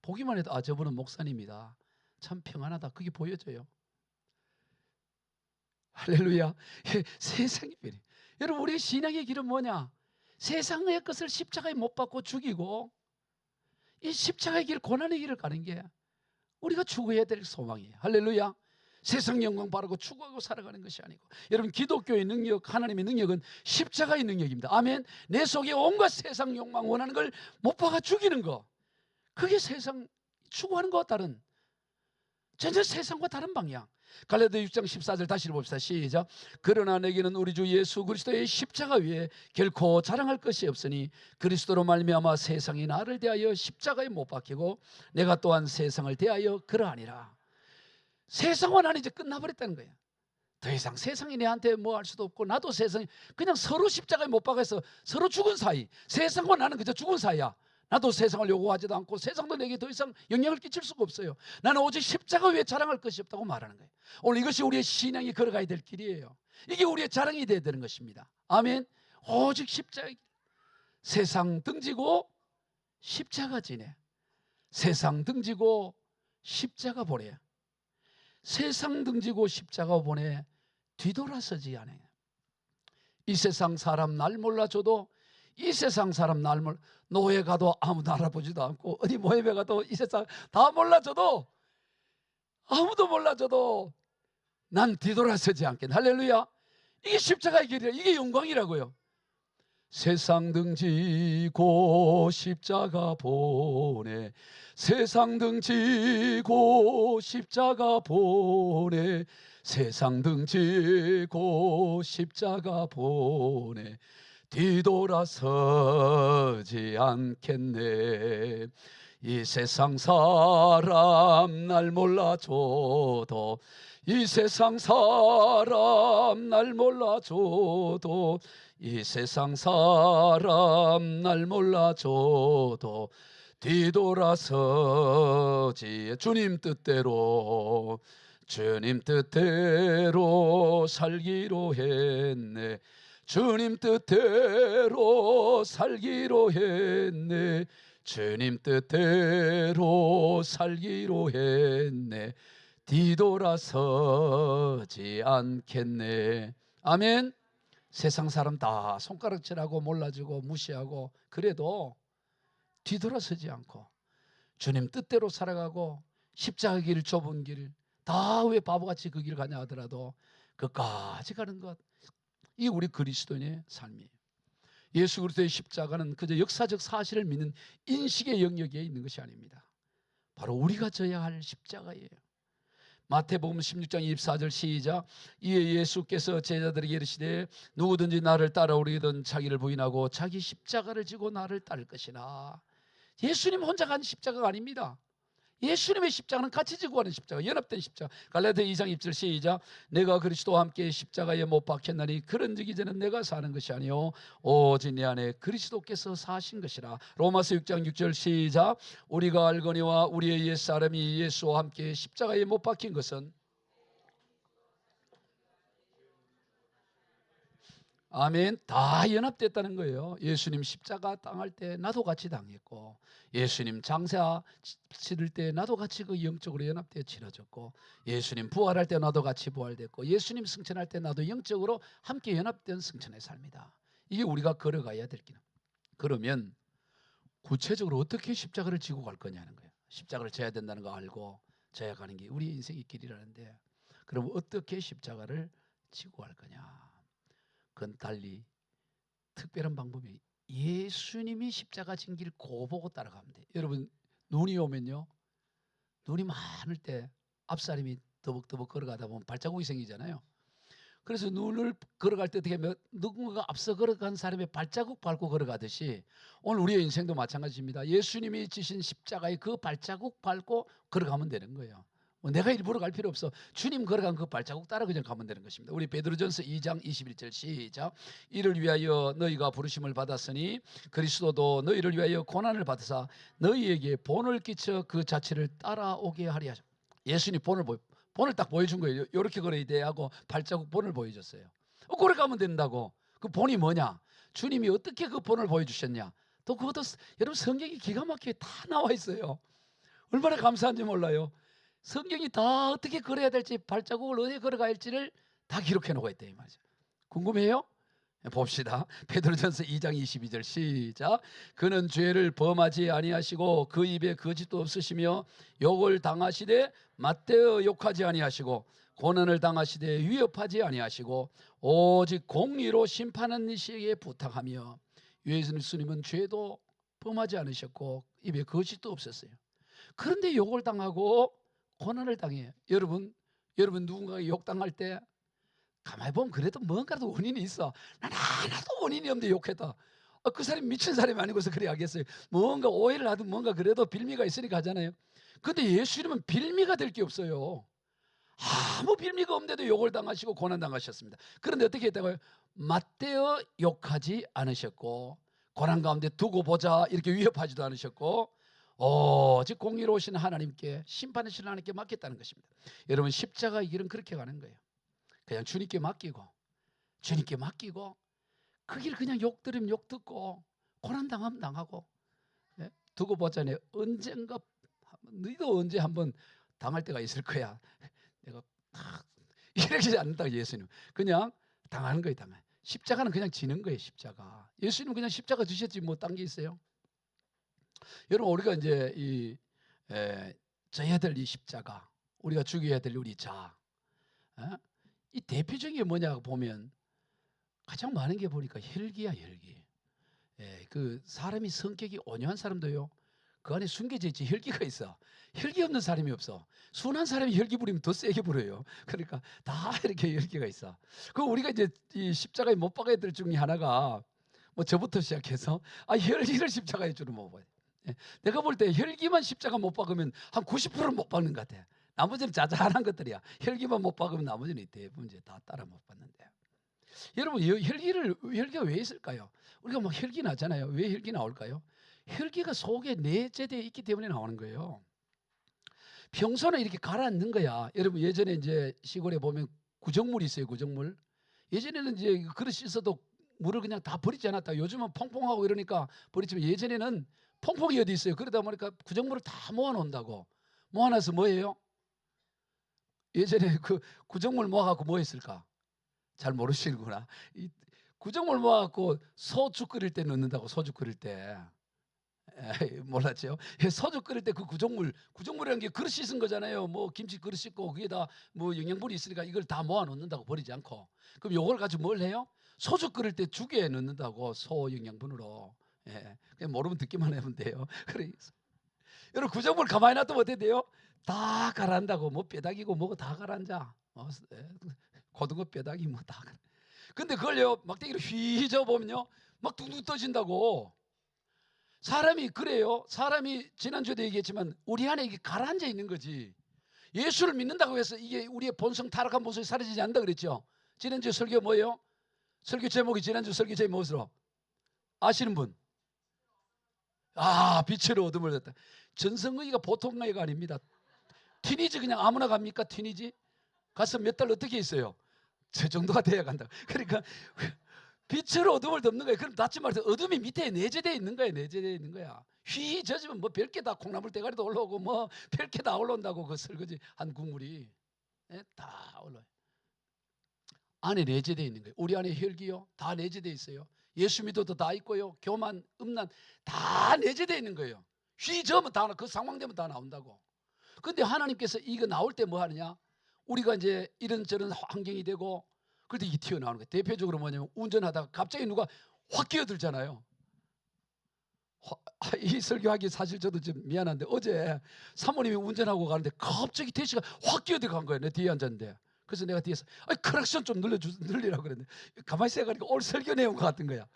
보기만 해도 저분은 목사님이다. 참 평안하다. 그게 보여져요. 할렐루야. 세상의 별이. 여러분, 우리의 신앙의 길은 뭐냐? 세상의 것을 십자가에 못 박고 죽이고 이 십자가의 길, 고난의 길을 가는 게 우리가 추구해야 될 소망이에요. 할렐루야. 세상 영광 바라고 추구하고 살아가는 것이 아니고, 여러분, 기독교의 능력, 하나님의 능력은 십자가의 능력입니다. 아멘. 내 속에 온갖 세상 욕망 원하는 걸 못 박아 죽이는 거, 그게 세상 추구하는 것과 다른, 전혀 세상과 다른 방향. 갈라디아 6장 14절 다시 봅시다. 시작. 그러나 내게는 우리 주 예수 그리스도의 십자가 위에 결코 자랑할 것이 없으니 그리스도로 말미암아 세상이 나를 대하여 십자가에 못 박히고 내가 또한 세상을 대하여 그러하니라. 세상과 나는 이제 끝나버렸다는 거예요. 더 이상 세상이 내한테 뭐 할 수도 없고 나도 세상이, 그냥 서로 십자가에 못 박아서 서로 죽은 사이. 세상과 나는 그저 죽은 사이야. 나도 세상을 요구하지도 않고 세상도 내게 더 이상 영향을 끼칠 수가 없어요. 나는 오직 십자가 위에 자랑할 것이 없다고 말하는 거예요. 오늘 이것이 우리의 신앙이 걸어가야 될 길이에요. 이게 우리의 자랑이 되어야 되는 것입니다. 아멘. 오직 십자가. 세상 등지고 십자가 지내. 세상 등지고 십자가 보내. 세상 등지고 십자가 보내 뒤돌아서지 않아요. 이 세상 사람 날 몰라줘도, 이 세상 사람 날 노예 가도 아무도 알아보지도 않고 어디 모임에 가도 이 세상 다 몰라줘도, 아무도 몰라줘도 난 뒤돌아서지 않겠네. 할렐루야. 이게 십자가의 길이라. 이게 영광이라고요. 세상 등지고 십자가 보내, 세상 등지고 십자가 보내, 세상 등지고 십자가 보내, 뒤돌아서지 않겠네. 이 세상 사람 날 몰라줘도, 이 세상 사람 날 몰라줘도, 이 세상 사람 날 몰라줘도 뒤돌아서지 주님 뜻대로, 주님 뜻대로 살기로 했네, 주님 뜻대로 살기로 했네, 주님 뜻대로 살기로 했네, 뒤돌아서지 않겠네. 아멘. 세상 사람 다 손가락질하고 몰라주고 무시하고 그래도 뒤돌아서지 않고 주님 뜻대로 살아가고, 십자가 길 좁은 길 다 왜 바보같이 그 길 가냐 하더라도 끝까지 가는 것, 이 우리 그리스도인의 삶이에요. 예수 그리스도의 십자가는 그저 역사적 사실을 믿는 인식의 영역에 있는 것이 아닙니다. 바로 우리가 져야 할 십자가예요. 마태복음 16장 24절 시작. 이에 예수께서 제자들에게 이르시되 누구든지 나를 따라오려거든 자기를 부인하고 자기 십자가를 지고 나를 따를 것이나. 예수님 혼자 간 십자가가 아닙니다. 예수님의 십자가는 같이 지고 가는 십자가, 연합된 십자가. 갈라디아 2장 20절 시작. 내가 그리스도와 함께 십자가에 못 박혔나니 그런즉 이제는 내가 사는 것이 아니요 오직 내 안에 그리스도께서 사신 것이라. 로마서 6장 6절 시작. 우리가 알거니와 우리의 옛사람이 예수와 함께 십자가에 못 박힌 것은, 아멘, 다 연합됐다는 거예요. 예수님 십자가 당할 때 나도 같이 당했고, 예수님 장사 치를 때 나도 같이 그 영적으로 연합되어 치러졌고, 예수님 부활할 때 나도 같이 부활됐고, 예수님 승천할 때 나도 영적으로 함께 연합된 승천의 삶이다. 이게 우리가 걸어가야 될 길. 그러면 구체적으로 어떻게 십자가를 지고 갈 거냐는 거예요. 십자가를 져야 된다는 거 알고 져야 가는 게 우리 인생의 길이라는데, 그럼 어떻게 십자가를 지고 갈 거냐? 그건 달리 특별한 방법이, 예수님이 십자가 진 길 고보고 따라가면 돼요. 여러분, 눈이 오면요, 눈이 많을 때 앞사람이 더벅더벅 걸어가다 보면 발자국이 생기잖아요. 그래서 눈을 걸어갈 때 어떻게 하면 누군가가 앞서 걸어간 사람의 발자국 밟고 걸어가듯이 오늘 우리의 인생도 마찬가지입니다. 예수님이 지신 십자가의 그 발자국 밟고 걸어가면 되는 거예요. 내가 일부러 갈 필요 없어. 주님 걸어간 그 발자국 따라 그냥 가면 되는 것입니다. 우리 베드로전서 2장 21절 시작. 이를 위하여 너희가 부르심을 받았으니 그리스도도 너희를 위하여 고난을 받으사 너희에게 본을 끼쳐 그 자체를 따라오게 하리 하셨. 예수님 본을 딱 보여준 거예요. 이렇게 걸어야 돼 하고 발자국 본을 보여줬어요. 걸어가면 된다고. 그 본이 뭐냐? 주님이 어떻게 그 본을 보여주셨냐? 또 그것도 여러분 성경이 기가 막히게 다 나와 있어요. 얼마나 감사한지 몰라요. 성경이 다 어떻게 걸어야 될지, 발자국을 어디에 걸어가야 할지를 다 기록해 놓고 있다 이 말이죠. 궁금해요? 봅시다. 베드로전서 2장 22절 시작. 그는 죄를 범하지 아니하시고 그 입에 거짓도 없으시며 욕을 당하시되 맞대어 욕하지 아니하시고 고난을 당하시되 위협하지 아니하시고 오직 공의로 심판하는 이시에게 부탁하며. 예수님은 죄도 범하지 않으셨고 입에 거짓도 없었어요. 그런데 욕을 당하고 고난을 당해요. 여러분 누군가가 욕당할 때 가만히 보면 그래도 뭔가도 원인이 있어. 난 하나도 원인이 없는데 욕했다. 그 사람이 미친 사람이 아니고서 그래 하겠어요. 뭔가 오해를 하든 뭔가 그래도 빌미가 있으니까 하잖아요. 근데 예수님은 빌미가 될 게 없어요. 아무 빌미가 없는데도 욕을 당하시고 고난 당하셨습니다. 그런데 어떻게 했다고요? 맞대어 욕하지 않으셨고 고난 가운데 두고 보자 이렇게 위협하지도 않으셨고 오직 공의로우신 하나님께, 심판하시는 하나님께 맡겼다는 것입니다. 여러분, 십자가의 길은 그렇게 가는 거예요. 그냥 주님께 맡기고 그 길 그냥 욕 들으면 욕 듣고 고난 당하면 당하고, 예? 두고 보자네. 언젠가 너희도 언제 한번 당할 때가 있을 거야. 내가 이렇게 않는다 예수님. 그냥 당하는 거예요. 당해. 십자가는 그냥 지는 거예요. 십자가. 예수님은 그냥 십자가 지셨지 뭐 딴 게 있어요? 여러분, 우리가 이제 져야 될 이 십자가, 우리가 죽여야 될 우리 자, 어? 이 대표적인 게 뭐냐 보면 가장 많은 게 보니까 혈기야, 혈기. 예, 그 사람이 성격이 온유한 사람도요, 그 안에 숨겨져 있지 혈기가 있어. 혈기 없는 사람이 없어. 순한 사람이 혈기 부리면 더 세게 부려요. 그러니까 다 이렇게 혈기가 있어. 그 우리가 이제 이 십자가에 못 박아야 될 중에 하나가 뭐 저부터 시작해서 혈기를 십자가에 주로 못 박아요. 예, 내가 볼 때 혈기만 십자가 못 박으면 한 90%는 못 박는 것 같아. 나머지는 자잘한 것들이야. 혈기만 못 박으면 나머지는 대부분 이제 다 따라 못 받는데. 여러분, 혈기가 왜 있을까요? 우리가 막 혈기 나잖아요. 왜 혈기 나올까요? 혈기가 속에 내재되어 있기 때문에 나오는 거예요. 평소는 이렇게 가라앉는 거야. 여러분, 예전에 이제 시골에 보면 구정물이 있어요. 구정물. 예전에는 이제 그릇 씻어도 물을 그냥 다 버리지 않았다. 요즘은 퐁퐁하고 이러니까 버리지만 예전에는 퐁퐁이 어디 있어요. 그러다 보니까 구정물을 다 모아놓는다고. 모아놔서 뭐예요? 예전에 그 구정물 모아갖고 뭐 했을까? 잘 모르시는구나. 이 구정물 모아갖고 소주 끓일 때 넣는다고. 소주 끓일 때. 에이, 몰랐죠? 소주 끓일 때 그 구정물이라는 게 그릇 씻은 거잖아요. 뭐 김치 그릇 씻고 그게 다 뭐 영양분이 있으니까 이걸 다 모아 놓는다고, 버리지 않고. 그럼 요걸 가지고 뭘 해요? 소주 끓일 때 죽에 넣는다고, 소영양분으로. 예, 그냥 모르면 듣기만 하면 돼요. 그래서 여러분, 구정물 가만히 놔두면 어떻게 돼요? 다 가라앉다고. 뭐 뼈다귀고 뭐고 다 가라앉아. 고등어 뼈다귀 뭐 다. 근데 그걸요, 막대기로 휘저 보면요, 막 둥둥 떠진다고. 사람이 그래요. 사람이 지난주에도 얘기했지만 우리 안에 이게 가라앉아 있는 거지. 예수를 믿는다고 해서 이게 우리의 본성, 타락한 본성이 사라지지 않는다 그랬죠. 지난주 설교 뭐예요? 설교 제목이, 지난주 설교 제목이 무엇으로 아시는 분? 빛으로 어둠을 졌다. 전성의가 보통 의가 아닙니다. 티니지 그냥 아무나 갑니까? 티니지 가서 몇 달 어떻게 있어요? 저 정도가 돼야 간다. 그러니까 빛으로 어둠을 덮는 거예요. 그럼 다시 말해서 어둠이 밑에 내재되어 있는 거예요. 내재되어 있는 거야. 휘 젖으면 뭐 별게 다, 콩나물 대가리도 올라오고 뭐 별게 다 올라온다고. 그 설거지 한 국물이. 예? 다 올라요. 안에 내재되어 있는 거예요. 우리 안에 혈기요, 다 내재되어 있어요. 예수 믿어도 다 있고요. 교만, 음란 다 내재되어 있는 거예요. 휘 저으면 다, 그 상황 되면 다 나온다고. 근데 하나님께서 이거 나올 때 뭐 하느냐? 우리가 이제 이런저런 환경이 되고 그럴 때 이게 튀어나오는 거예요. 대표적으로 뭐냐면 운전하다가 갑자기 누가 확 끼어들잖아요. 이 설교하기 사실 저도 좀 미안한데, 어제 사모님이 운전하고 가는데 갑자기 태시가 확 끼어들어간 거예요. 내 뒤에 앉았는데. 그래서 내가 뒤에서 크락션 좀 늘리라고 그랬는데, 가만히 생각하니까 오늘 설교 내용 같은 거야.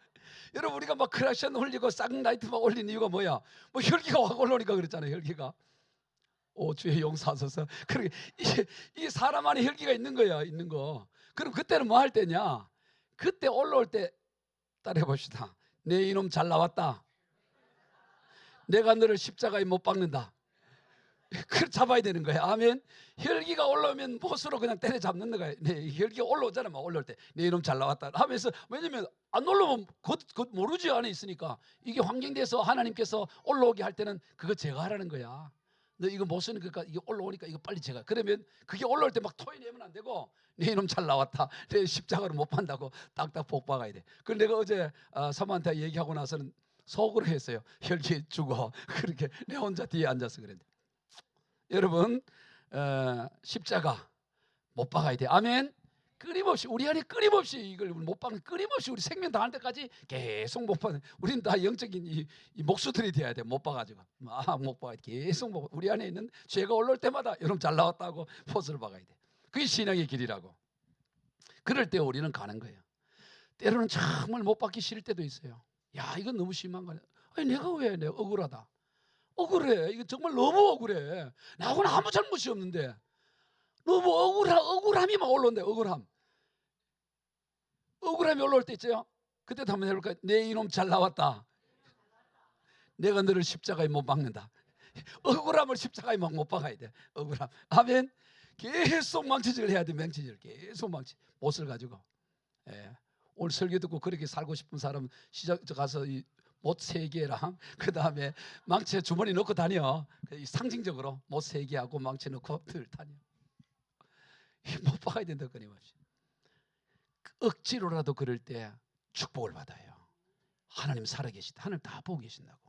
여러분, 우리가 막 크락션 올리고 쌍라이트 막 올리는 이유가 뭐야? 뭐 혈기가 확 올라오니까 그랬잖아요. 혈기가. 주의 용사하소서. 그러게 이게 사람 안에 혈기가 있는 거야, 있는 거. 그럼 그때는 뭐 할 때냐? 그때 올라올 때 따라해 봅시다. 내 이놈 잘 나왔다. 내가 너를 십자가에 못 박는다. 그걸 잡아야 되는 거야. 아멘. 혈기가 올라오면 못으로 그냥 때려잡는 거야. 네, 혈기가 올라오잖아. 막 올라올 때 내 이놈 잘 나왔다 하면서. 왜냐면 안 올라오면 곧 모르지, 안에 있으니까. 이게 환경돼서 하나님께서 올라오게 할 때는 그거 제가 하라는 거야. 너 이거 못 쓰는 거니까 이게 올라오니까 이거 빨리 제가. 그러면 그게 올라올 때 막 토해내면 안 되고, 내 이놈 잘 나왔다. 내 십자가로 못 판다고 딱딱 복 박아야 돼. 그걸 내가 어제 사모한테 얘기하고 나서는 속으로 했어요. 혈기 주고 그렇게 내 혼자 뒤에 앉아서 그랬는데. 여러분, 십자가 못 박아야 돼. 아멘. 끊임없이 우리 안에 끊임없이 이걸 못 박는, 끊임없이 우리 생명 다할 때까지 계속 못 박는. 우리는 다 영적인 이 목수들이 돼야 돼. 못 박아가지고 못 박아. 계속 우리 안에 있는 죄가 올라올 때마다 여러분 잘 나왔다고 포스를 박아야 돼. 그게 신앙의 길이라고. 그럴 때 우리는 가는 거예요. 때로는 정말 못 박기 싫을 때도 있어요. 야, 이건 너무 심한 거야. 내가 왜 내가 억울하다. 억울해. 이거 정말 너무 억울해. 나하고는 아무 잘못이 없는데 너무 억울함이 막 올라온대. 억울함이 올라올 때 있죠. 그때도 한번 해볼까요? 내 이놈 잘 나왔다. 내가 너를 십자가에 못 박는다. 억울함을 십자가에 막 못 박아야 돼. 억울함. 아멘. 계속 망치질을 해야 돼. 망치질 계속 못을 가지고. 예. 오늘 설교 듣고 그렇게 살고 싶은 사람 시작 가서 못 3개랑 그 다음에 망치에 주머니 넣고 다녀. 상징적으로 못 3개하고 망치 넣고 들 다녀. 못 박아야 된다. 끊임없이. 억지로라도 그럴 때 축복을 받아요. 하나님 살아계시다. 하나님 다 보고 계신다고.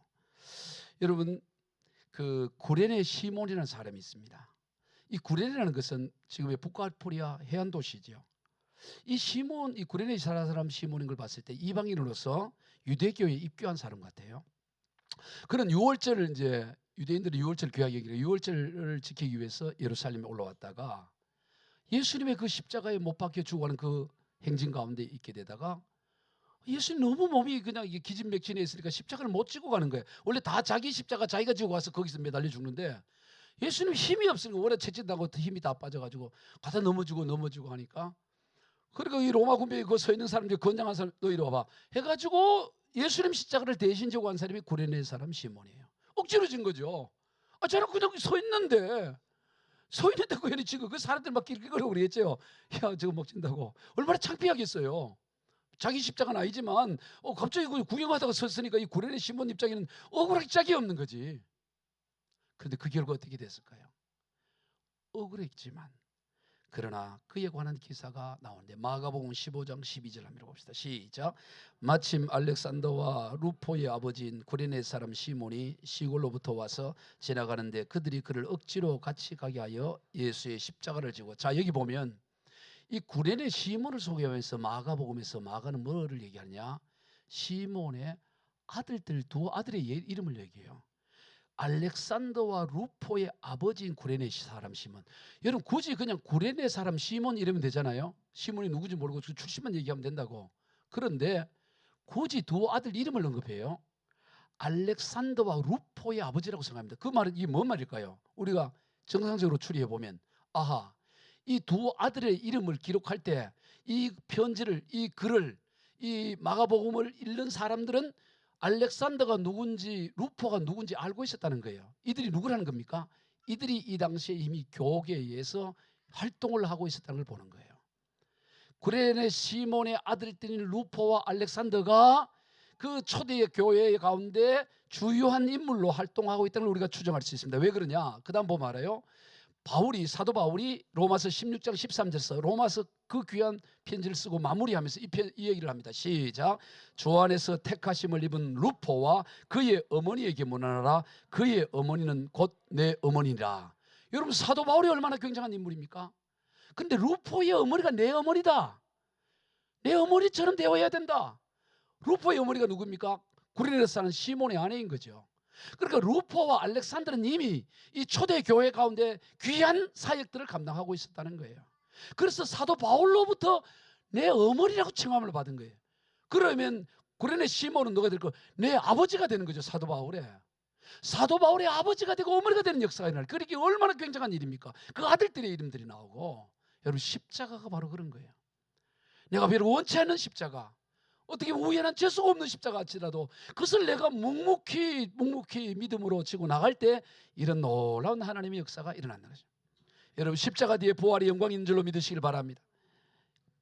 여러분, 그 구레네 시몬이라는 사람이 있습니다. 이 구레네라는 것은 지금의 북카프리아 해안 도시죠. 이 시몬, 이 구레네 사람 시몬인 걸 봤을 때 이방인으로서 유대교에 입교한 사람 같아요. 그런 유월절을 이제 유대인들이 유월절 귀하게 여기는 유월절을 지키기 위해서 예루살렘에 올라왔다가 예수님의 그 십자가에 못 박혀 죽어가는 그 행진 가운데 있게 되다가 예수님 너무 몸이 그냥 이게 기진맥진해 있으니까 십자가를 못 지고 가는 거예요. 원래 다 자기 십자가 자기가 지고 와서 거기서 매달려 죽는데 예수님 힘이 없으니까 원래 채찍다고 힘이 다 빠져가지고 가다 넘어지고 하니까 그러니까 이 로마 군병이 그 서 있는 사람들이 건장한 사람 너 이리 와봐 해가지고 예수님 십자가를 대신 지고 간 사람이 구레네 사람 시몬이에요. 억지로 진 거죠. 아 저는 그냥 서 있는데 괜히 지금 그 사람들 막 길거리고 그랬죠. 야 저거 먹진다고 얼마나 창피하겠어요. 자기 십자가는 아니지만 갑자기 구경하다가 섰으니까 이 구레네 시몬 입장에는 억울하기 짝이 없는 거지. 그런데 그 결과 어떻게 됐을까요? 억울했지만 그러나 그에 관한 기사가 나오는데 마가복음 15장 12절 한번 읽어봅시다. 시작. 마침 알렉산더와 루포의 아버지인 구레네 사람 시몬이 시골로부터 와서 지나가는데 그들이 그를 억지로 같이 가게 하여 예수의 십자가를 지고, 자 여기 보면 이 구레네 시몬을 소개하면서 마가복음에서 마가는 뭐를 얘기하느냐, 시몬의 아들들 두 아들의 이름을 얘기해요. 알렉산더와 루포의 아버지인 구레네 사람 시몬. 여러분 굳이 그냥 구레네 사람 시몬 이러면 되잖아요. 시몬이 누구지 모르고 출신만 얘기하면 된다고. 그런데 굳이 두 아들 이름을 언급해요. 알렉산더와 루포의 아버지라고 생각합니다. 그 말은 이게 뭔 말일까요? 우리가 정상적으로 추리해 보면 아하, 이 두 아들의 이름을 기록할 때 이 편지를, 이 글을, 이 마가복음을 읽는 사람들은 알렉산더가 누군지 루포가 누군지 알고 있었다는 거예요. 이들이 누구라는 겁니까? 이들이 이 당시에 이미 교계에서 활동을 하고 있었다는 걸 보는 거예요. 구레네 시몬의 아들들인 루포와 알렉산더가 그 초대의 교회 가운데 주요한 인물로 활동하고 있다는 걸 우리가 추정할 수 있습니다. 왜 그러냐? 그 다음 보면 알아요. 사도 바울이 로마서 16장 13절에서 로마서 그 귀한 편지를 쓰고 마무리하면서 이 얘기를 합니다. 시작. 주 안에서 택하심을 입은 루포와 그의 어머니에게 문안하라. 그의 어머니는 곧 내 어머니라. 여러분 사도 바울이 얼마나 굉장한 인물입니까? 근데 루포의 어머니가 내 어머니다. 내 어머니처럼 되어야 된다. 루포의 어머니가 누굽니까? 구레네 사는 시몬의 아내인 거죠. 그러니까 루포와 알렉산더는 이미 이 초대 교회 가운데 귀한 사역들을 감당하고 있었다는 거예요. 그래서 사도 바울로부터 내 어머니라고 칭함을 받은 거예요. 그러면 구레네 시몬은 누가 될 거? 내 아버지가 되는 거죠. 사도 바울의 아버지가 되고 어머니가 되는 역사가 일어날. 그러니까 얼마나 굉장한 일입니까? 그 아들들의 이름들이 나오고. 여러분 십자가가 바로 그런 거예요. 내가 비록 원치 않는 십자가, 어떻게 우연한 재수가 없는 십자가 같지라도 그것을 내가 묵묵히 믿음으로 지고 나갈 때 이런 놀라운 하나님의 역사가 일어난다는 거죠. 여러분 십자가 뒤에 부활의 영광이 있는 줄로 믿으시길 바랍니다.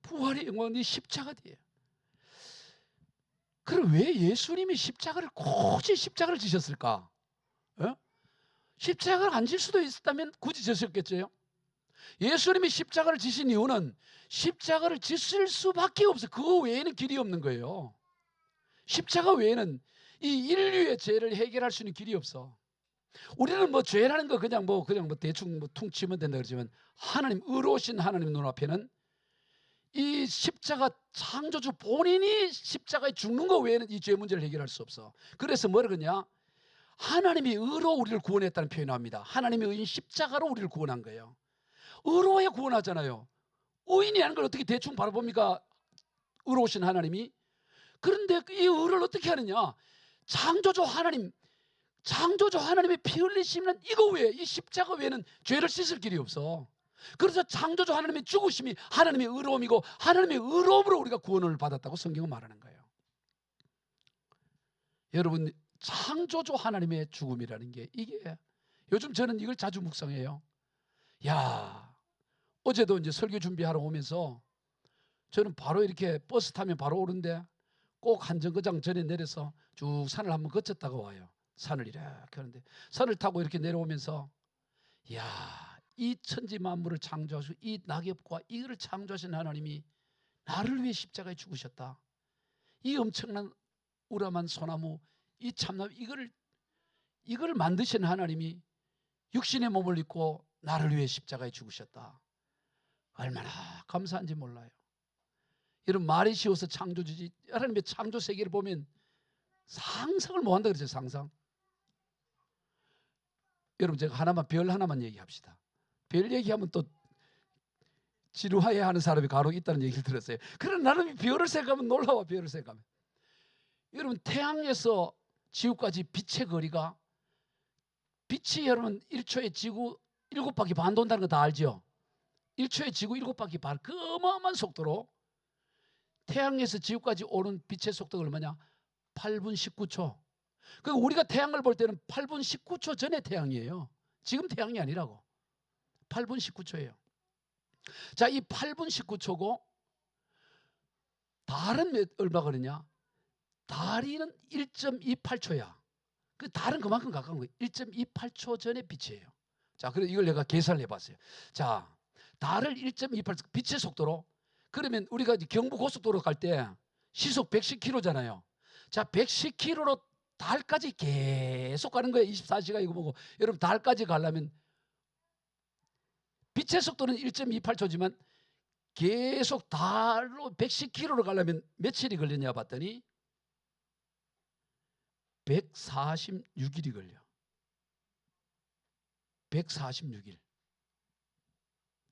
부활의 영광이 십자가 뒤에. 그럼 왜 예수님이 굳이 십자가를 지셨을까? 십자가를 안 질 수도 있었다면 굳이 지셨겠죠. 예수님이 십자가를 지신 이유는 십자가를 지실 수밖에 없어요. 그거 외에는 길이 없는 거예요. 십자가 외에는 이 인류의 죄를 해결할 수 있는 길이 없어. 우리는 뭐 죄라는 거 그냥 대충 퉁치면 된다 그러지만 하나님, 의로우신 하나님 눈앞에는 이 십자가 창조주 본인이 십자가에 죽는 거 외에는 이 죄 문제를 해결할 수 없어. 그래서 뭐라 그러냐? 하나님이 의로 우리를 구원했다는 표현을 합니다. 하나님의 의인 십자가로 우리를 구원한 거예요. 의로워야 구원하잖아요. 의인이라는 걸 어떻게 대충 바라봅니까? 의로우신 하나님이. 그런데 이 의를 어떻게 하느냐? 창조주 하나님의 피 흘리심은 이거 외에, 이 십자가 외에는 죄를 씻을 길이 없어. 그래서 창조주 하나님의 죽으심이 하나님의 의로움이고 하나님의 의로움으로 우리가 구원을 받았다고 성경은 말하는 거예요. 여러분 창조주 하나님의 죽음이라는 게 이게 요즘 저는 이걸 자주 묵상해요. 야, 어제도 이제 설교 준비하러 오면서 저는 바로 이렇게 버스 타면 바로 오는데 꼭 한 정거장 전에 내려서 쭉 산을 한번 거쳤다가 와요. 산을 이렇게 하는데 산을 타고 이렇게 내려오면서 야, 이 천지 만물을 창조하시고 이 낙엽과 이를 창조하신 하나님이 나를 위해 십자가에 죽으셨다. 이 엄청난 우람한 소나무, 이 참나무, 이걸 만드신 하나님이 육신의 몸을 입고 나를 위해 십자가에 죽으셨다. 얼마나 감사한지 몰라요. 여러분, 말이 쉬워서 창조주지, 하나님의 창조 세계를 보면 상상을 못한다 그러죠. 상상. 여러분, 제가 별 하나만 얘기합시다. 별 얘기하면 또 지루하게 하는 사람이 간혹 있다는 얘기를 들었어요. 그러나 나는 별을 생각하면 놀라워. 별을 생각하면. 여러분, 태양에서 지구까지 빛의 거리가, 빛이 여러분 1초에 지구 7바퀴 반 돈다는 거 다 알죠? 1초에 지구 7바퀴 반, 그 어마어마한 속도로 태양에서 지구까지 오는 빛의 속도가 얼마냐? 8분 19초. 그러니까 우리가 태양을 볼 때는 8분 19초 전에 태양이에요. 지금 태양이 아니라고. 8분 19초예요. 자, 이 8분 19초고 달은 얼마 걸리냐? 달이는 1.28초야. 그 달은 그만큼 가까운 거예요. 1.28초 전에 빛이에요. 자, 그래서 이걸 내가 계산을 해봤어요. 자, 달을 1.28초 빛의 속도로, 그러면 우리가 경부 고속도로 갈 때 시속 110km잖아요. 자, 110km로 달까지 계속 가는 거예요. 24시간이고 뭐고. 여러분, 달까지 가려면 빛의 속도는 1.28초지만 계속 달로 110km로 가려면 며칠이 걸리냐 봤더니 146일이 걸려. 146일.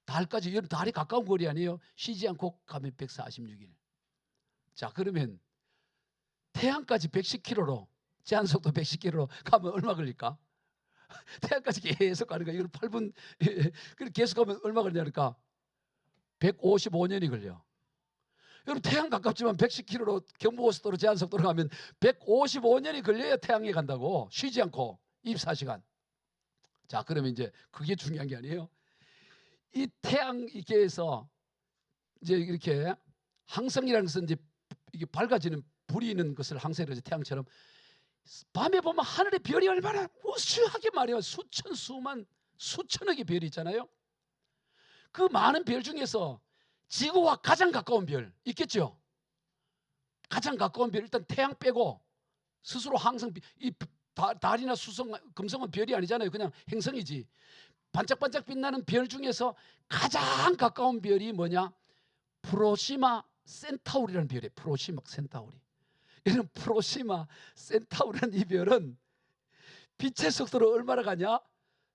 달까지, 여러분, 달이 가까운 거리 아니에요? 쉬지 않고 가면 146일. 자, 그러면 태양까지 110km로, 제한속도 110km로 가면 얼마 걸릴까? 태양까지 계속 가는 거야. 이걸 8분, 계속 가면 얼마 걸리냐니까 155년이 걸려. 여러분, 태양 가깝지만 110km로 경부고속도로 제한속도로 가면 155년이 걸려야 태양에 간다고. 쉬지 않고 24시간. 자, 그러면 이제 그게 중요한 게 아니에요. 이 태양계에서 이제 이렇게 항성이라는 것은 이제 이게 밝아지는 불이 있는 것을 항성이라고, 태양처럼 밤에 보면 하늘의 별이 얼마나 우수하게 말이에요. 수천 수만 수천억의 별이 있잖아요. 그 많은 별 중에서 지구와 가장 가까운 별 있겠죠. 가장 가까운 별, 일단 태양 빼고 스스로 항성, 이 달이나 수성, 금성은 별이 아니잖아요. 그냥 행성이지. 반짝반짝 빛나는 별 중에서 가장 가까운 별이 뭐냐? 프로시마 센타우리라는 별이에요. 프로시마 센타우리. 이런 프로시마 센타우리라는 이 별은 빛의 속도로 얼마나 가냐?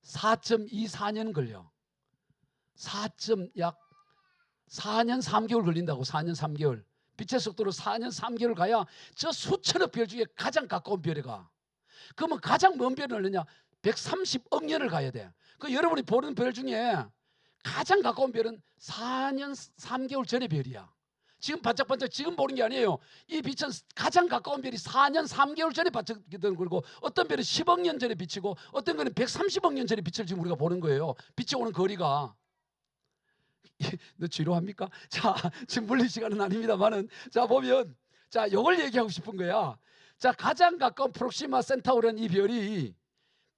4.24년 걸려. 약 4년 3개월 걸린다고. 4년 3개월. 빛의 속도로 4년 3개월 가야 저 수천억 별 중에 가장 가까운 별에 가. 그러면 가장 먼 별은 얼마냐? 130억 년을 가야 돼. 그 여러분이 보는 별 중에 가장 가까운 별은 4년 3개월 전의 별이야. 지금 반짝반짝 지금 보는 게 아니에요. 이 빛은 가장 가까운 별이 4년 3개월 전에 반짝이던 거고, 어떤 별은 10억 년 전에 비치고, 어떤 거는 130억 년 전에 빛을 지금 우리가 보는 거예요. 빛이 오는 거리가. 너 지루합니까? 자, 지금 물리 시간은 아닙니다만은, 자, 보면, 자, 이걸 얘기하고 싶은 거야. 자, 가장 가까운 프록시마 센타우라는 이 별이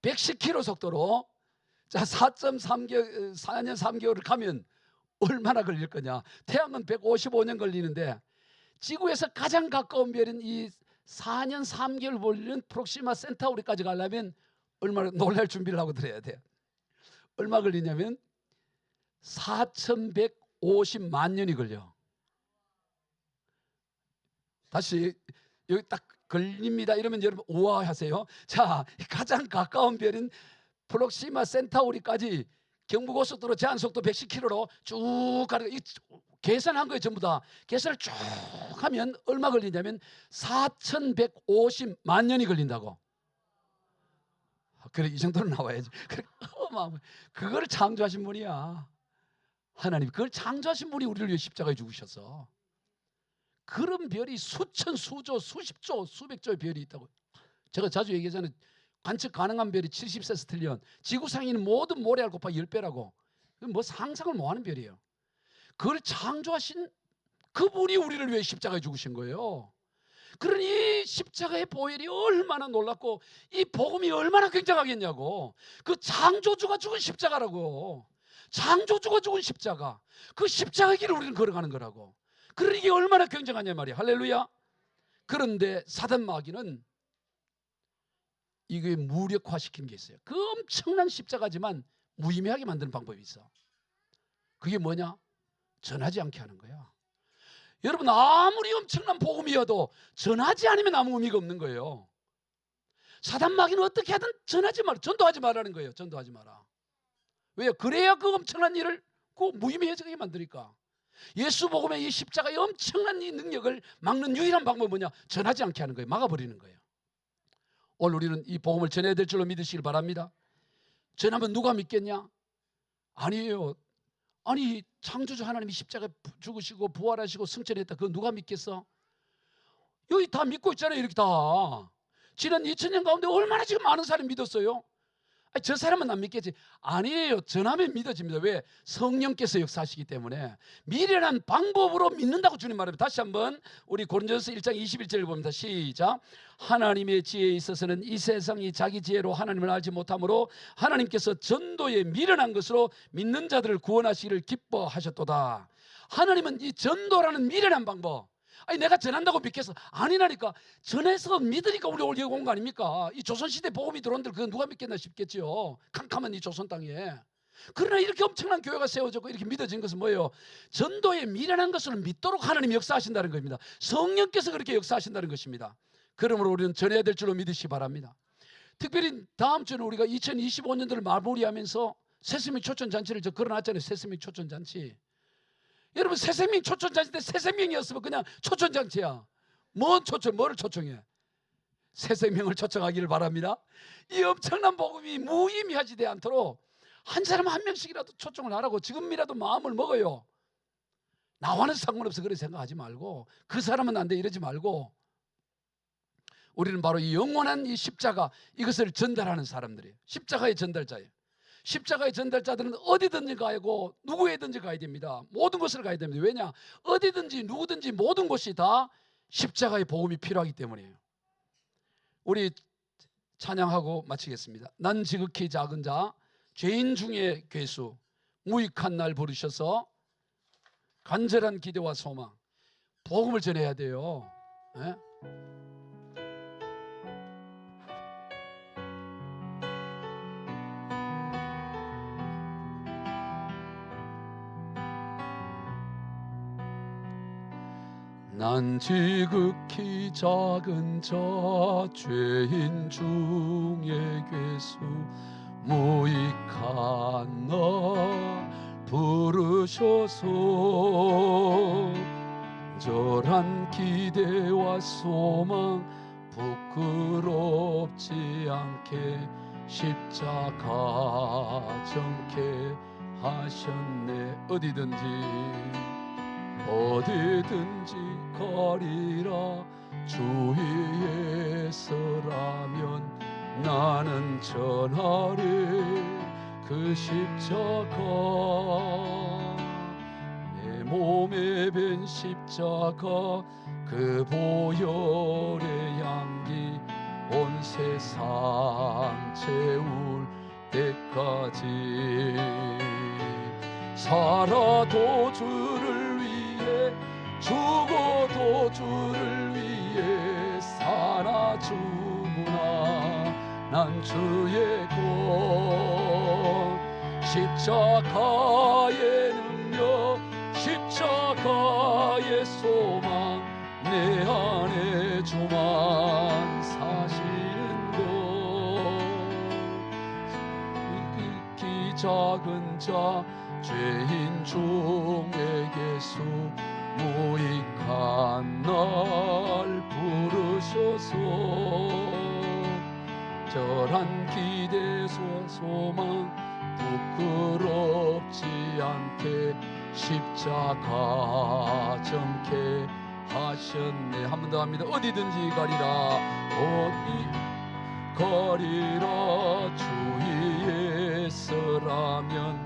110km 속도로, 자, 4년 3개월을 가면 얼마나 걸릴 거냐? 태양은 155년 걸리는데, 지구에서 가장 가까운 별인 이 4년 3개월 걸리는 프록시마 센타우리까지 가려면 얼마나 놀랄 준비를 하고 들어야 돼. 얼마 걸리냐면 4,150만 년이 걸려. 다시 여기 딱 걸립니다. 이러면 여러분 우아하세요. 자, 가장 가까운 별인 프록시마 센타우리까지 경부고속도로 제한속도 110km로 쭉 가는 거, 계산한 거예요. 전부 다 계산을 쭉 하면 얼마 걸리냐면 4,150만 년이 걸린다고. 그래, 이 정도는 나와야지. 그래, 그걸 창조하신 분이야. 하나님, 그걸 창조하신 분이 우리를 위해 십자가에 죽으셔서. 그런 별이 수천, 수조, 수십조, 수백조의 별이 있다고. 제가 자주 얘기하잖아요. 관측 가능한 별이 70세스틸리언. 지구상에 있는 모든 모래알 곱하기 10배라고. 뭐 상상을 못하는 별이에요. 그걸 창조하신 그분이 우리를 위해 십자가에 죽으신 거예요. 그러니 이 십자가의 보혈이 얼마나 놀랍고 이 복음이 얼마나 굉장하겠냐고. 그 창조주가 죽은 십자가라고. 창조주가 죽은 십자가. 그 십자가의 길을 우리는 걸어가는 거라고. 그러니 이게 얼마나 굉장하냐 말이야. 할렐루야. 그런데 사단 마귀는 이게 무력화시키는 게 있어요. 그 엄청난 십자가지만 무의미하게 만드는 방법이 있어. 그게 뭐냐? 전하지 않게 하는 거야. 여러분, 아무리 엄청난 복음이어도 전하지 않으면 아무 의미가 없는 거예요. 사단 마귀는 어떻게 하든 전하지 마라, 전도하지 말라는 거예요. 전도하지 마라. 왜요? 그래야 그 엄청난 일을 그 무의미해지게 만드니까. 예수 복음의 이 십자가의 엄청난 이 능력을 막는 유일한 방법은 뭐냐? 전하지 않게 하는 거예요. 막아버리는 거예요. 오늘 우리는 이 복음을 전해야 될 줄로 믿으시길 바랍니다. 전하면 누가 믿겠냐? 아니에요. 아니, 창조주 하나님이 십자가에 죽으시고 부활하시고 승천했다, 그거 누가 믿겠어? 여기 다 믿고 있잖아요. 이렇게 다 지난 2000년 가운데 얼마나 지금 많은 사람이 믿었어요. 아니, 저 사람은 안 믿겠지. 아니에요. 전하면 믿어집니다. 왜? 성령께서 역사하시기 때문에. 미련한 방법으로 믿는다고 주님 말합니다. 다시 한번 우리 고린도전서 1장 21절을 봅니다. 시작. 하나님의 지혜에 있어서는 이 세상이 자기 지혜로 하나님을 알지 못하므로 하나님께서 전도에 미련한 것으로 믿는 자들을 구원하시기를 기뻐하셨도다. 하나님은 이 전도라는 미련한 방법, 아니 내가 전한다고 믿겠어? 아니라니까. 전해서 믿으니까 우리 여기 온 거 아닙니까? 이 조선시대 복음이 들어온들 그거 누가 믿겠나 싶겠지요. 캄캄한 이 조선 땅에. 그러나 이렇게 엄청난 교회가 세워졌고 이렇게 믿어진 것은 뭐예요? 전도에 미련한 것을 믿도록 하나님이 역사하신다는 겁니다. 성령께서 그렇게 역사하신다는 것입니다. 그러므로 우리는 전해야 될 줄로 믿으시기 바랍니다. 특별히 다음 주는 우리가 2025년도를 마무리하면서 새생명 초천잔치를 저 걸어놨잖아요. 새생명 초천잔치. 여러분, 새생명 초청잔치 때 새생명이었으면 그냥 초청잔치야. 뭔 초청, 뭐를 초청해? 새생명을 초청하기를 바랍니다. 이 엄청난 복음이 무의미하지 않도록 한 사람 한 명씩이라도 초청을 하라고. 지금이라도 마음을 먹어요. 나와는 상관없어 그렇게 생각하지 말고, 그 사람은 안 돼 이러지 말고, 우리는 바로 이 영원한 이 십자가, 이것을 전달하는 사람들이에요. 십자가의 전달자예요. 십자가의 전달자들은 어디든지 가고 누구에든지 가야 됩니다. 모든 곳을 가야 됩니다. 왜냐? 어디든지 누구든지 모든 곳이 다 십자가의 복음이 필요하기 때문이에요. 우리 찬양하고 마치겠습니다. 난 지극히 작은 자, 죄인 중에 괴수, 무익한 날 부르셔서 간절한 기대와 소망, 복음을 전해야 돼요. 네? 난 지극히 작은 자, 죄인 중에 괴수, 무익한 나 부르셔서 절한 기대와 소망, 부끄럽지 않게 십자가 정케 하셨네. 어디든지 가리라. 주 위에 서라면 나는 전하리 그 십자가. 내 몸에 벤 십자가, 그 보혈의 향기 온 세상 채울 때까지 살아도 주를 위해, 죽어도 주를 위해 살아주구나. 난 주의 것, 십자가의 능력, 십자가의 소망, 내 안에 주만 사시는 것. 지극히 작은 자, 죄인 중에 괴수, 무익한 날 부르셔서 절한 기대 소망, 부끄럽지 않게 십자가 정케 하셨네. 한 번 더 합니다. 어디든지 가리라. 주 위에 서라면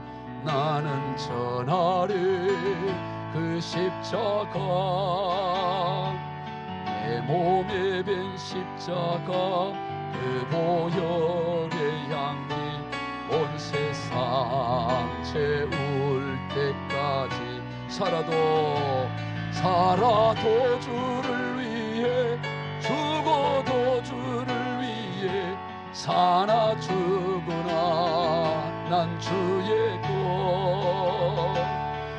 나는 전하리 그 십자가. 내 몸에 벤 십자가, 그 보혈의 향기 온 세상 채울 때까지 살아도 주를 위해, 죽어도 주를 위해 살아주구나. 난 주의 것.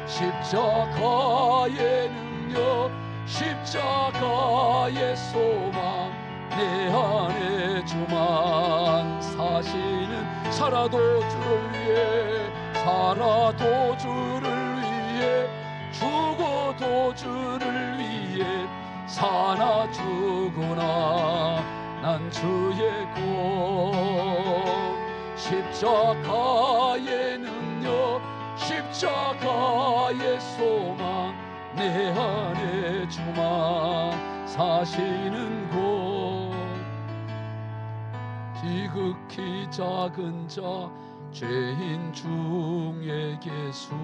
십자가의 능력, 십자가의 소망, 내 안에 주만 사시는. 살아도 주를 위해, 살아도 주를 위해, 죽어도 주를 위해, 사나 죽으나 난 주의 것. 십자가의 능력, 십자가의 소망, 내 안에 주만 사시는 곳. 지극히 작은 자 죄인 중에게수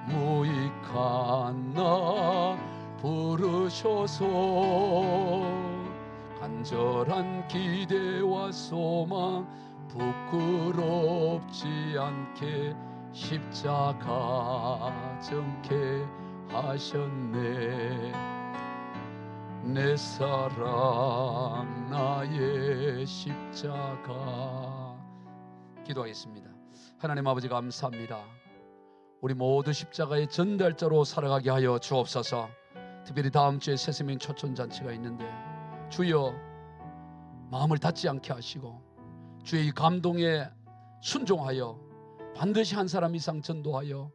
무익한 나 부르셔서 간절한 기대와 소망 부끄럽지 않게 십자가 정케 하셨네. 내 사랑 나의 십자가. 기도하겠습니다. 하나님 아버지 감사합니다. 우리 모두 십자가의 전달자로 살아가게 하여 주옵소서. 특별히 다음 주에 새세명 초촌잔치가 있는데 주여 마음을 닫지 않게 하시고 주의 이 감동에 순종하여 반드시 한 사람 이상 전도하여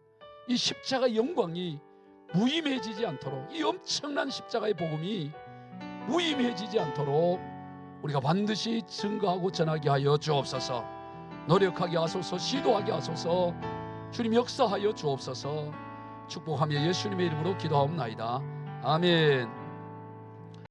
이 십자가의 영광이 무의미해지지 않도록, 이 엄청난 십자가의 복음이 무의미해지지 않도록 우리가 반드시 증거하고 전하게 하여 주옵소서. 노력하게 하소서. 시도하게 하소서. 주님 역사하여 주옵소서. 축복하며 예수님의 이름으로 기도하옵나이다. 아멘.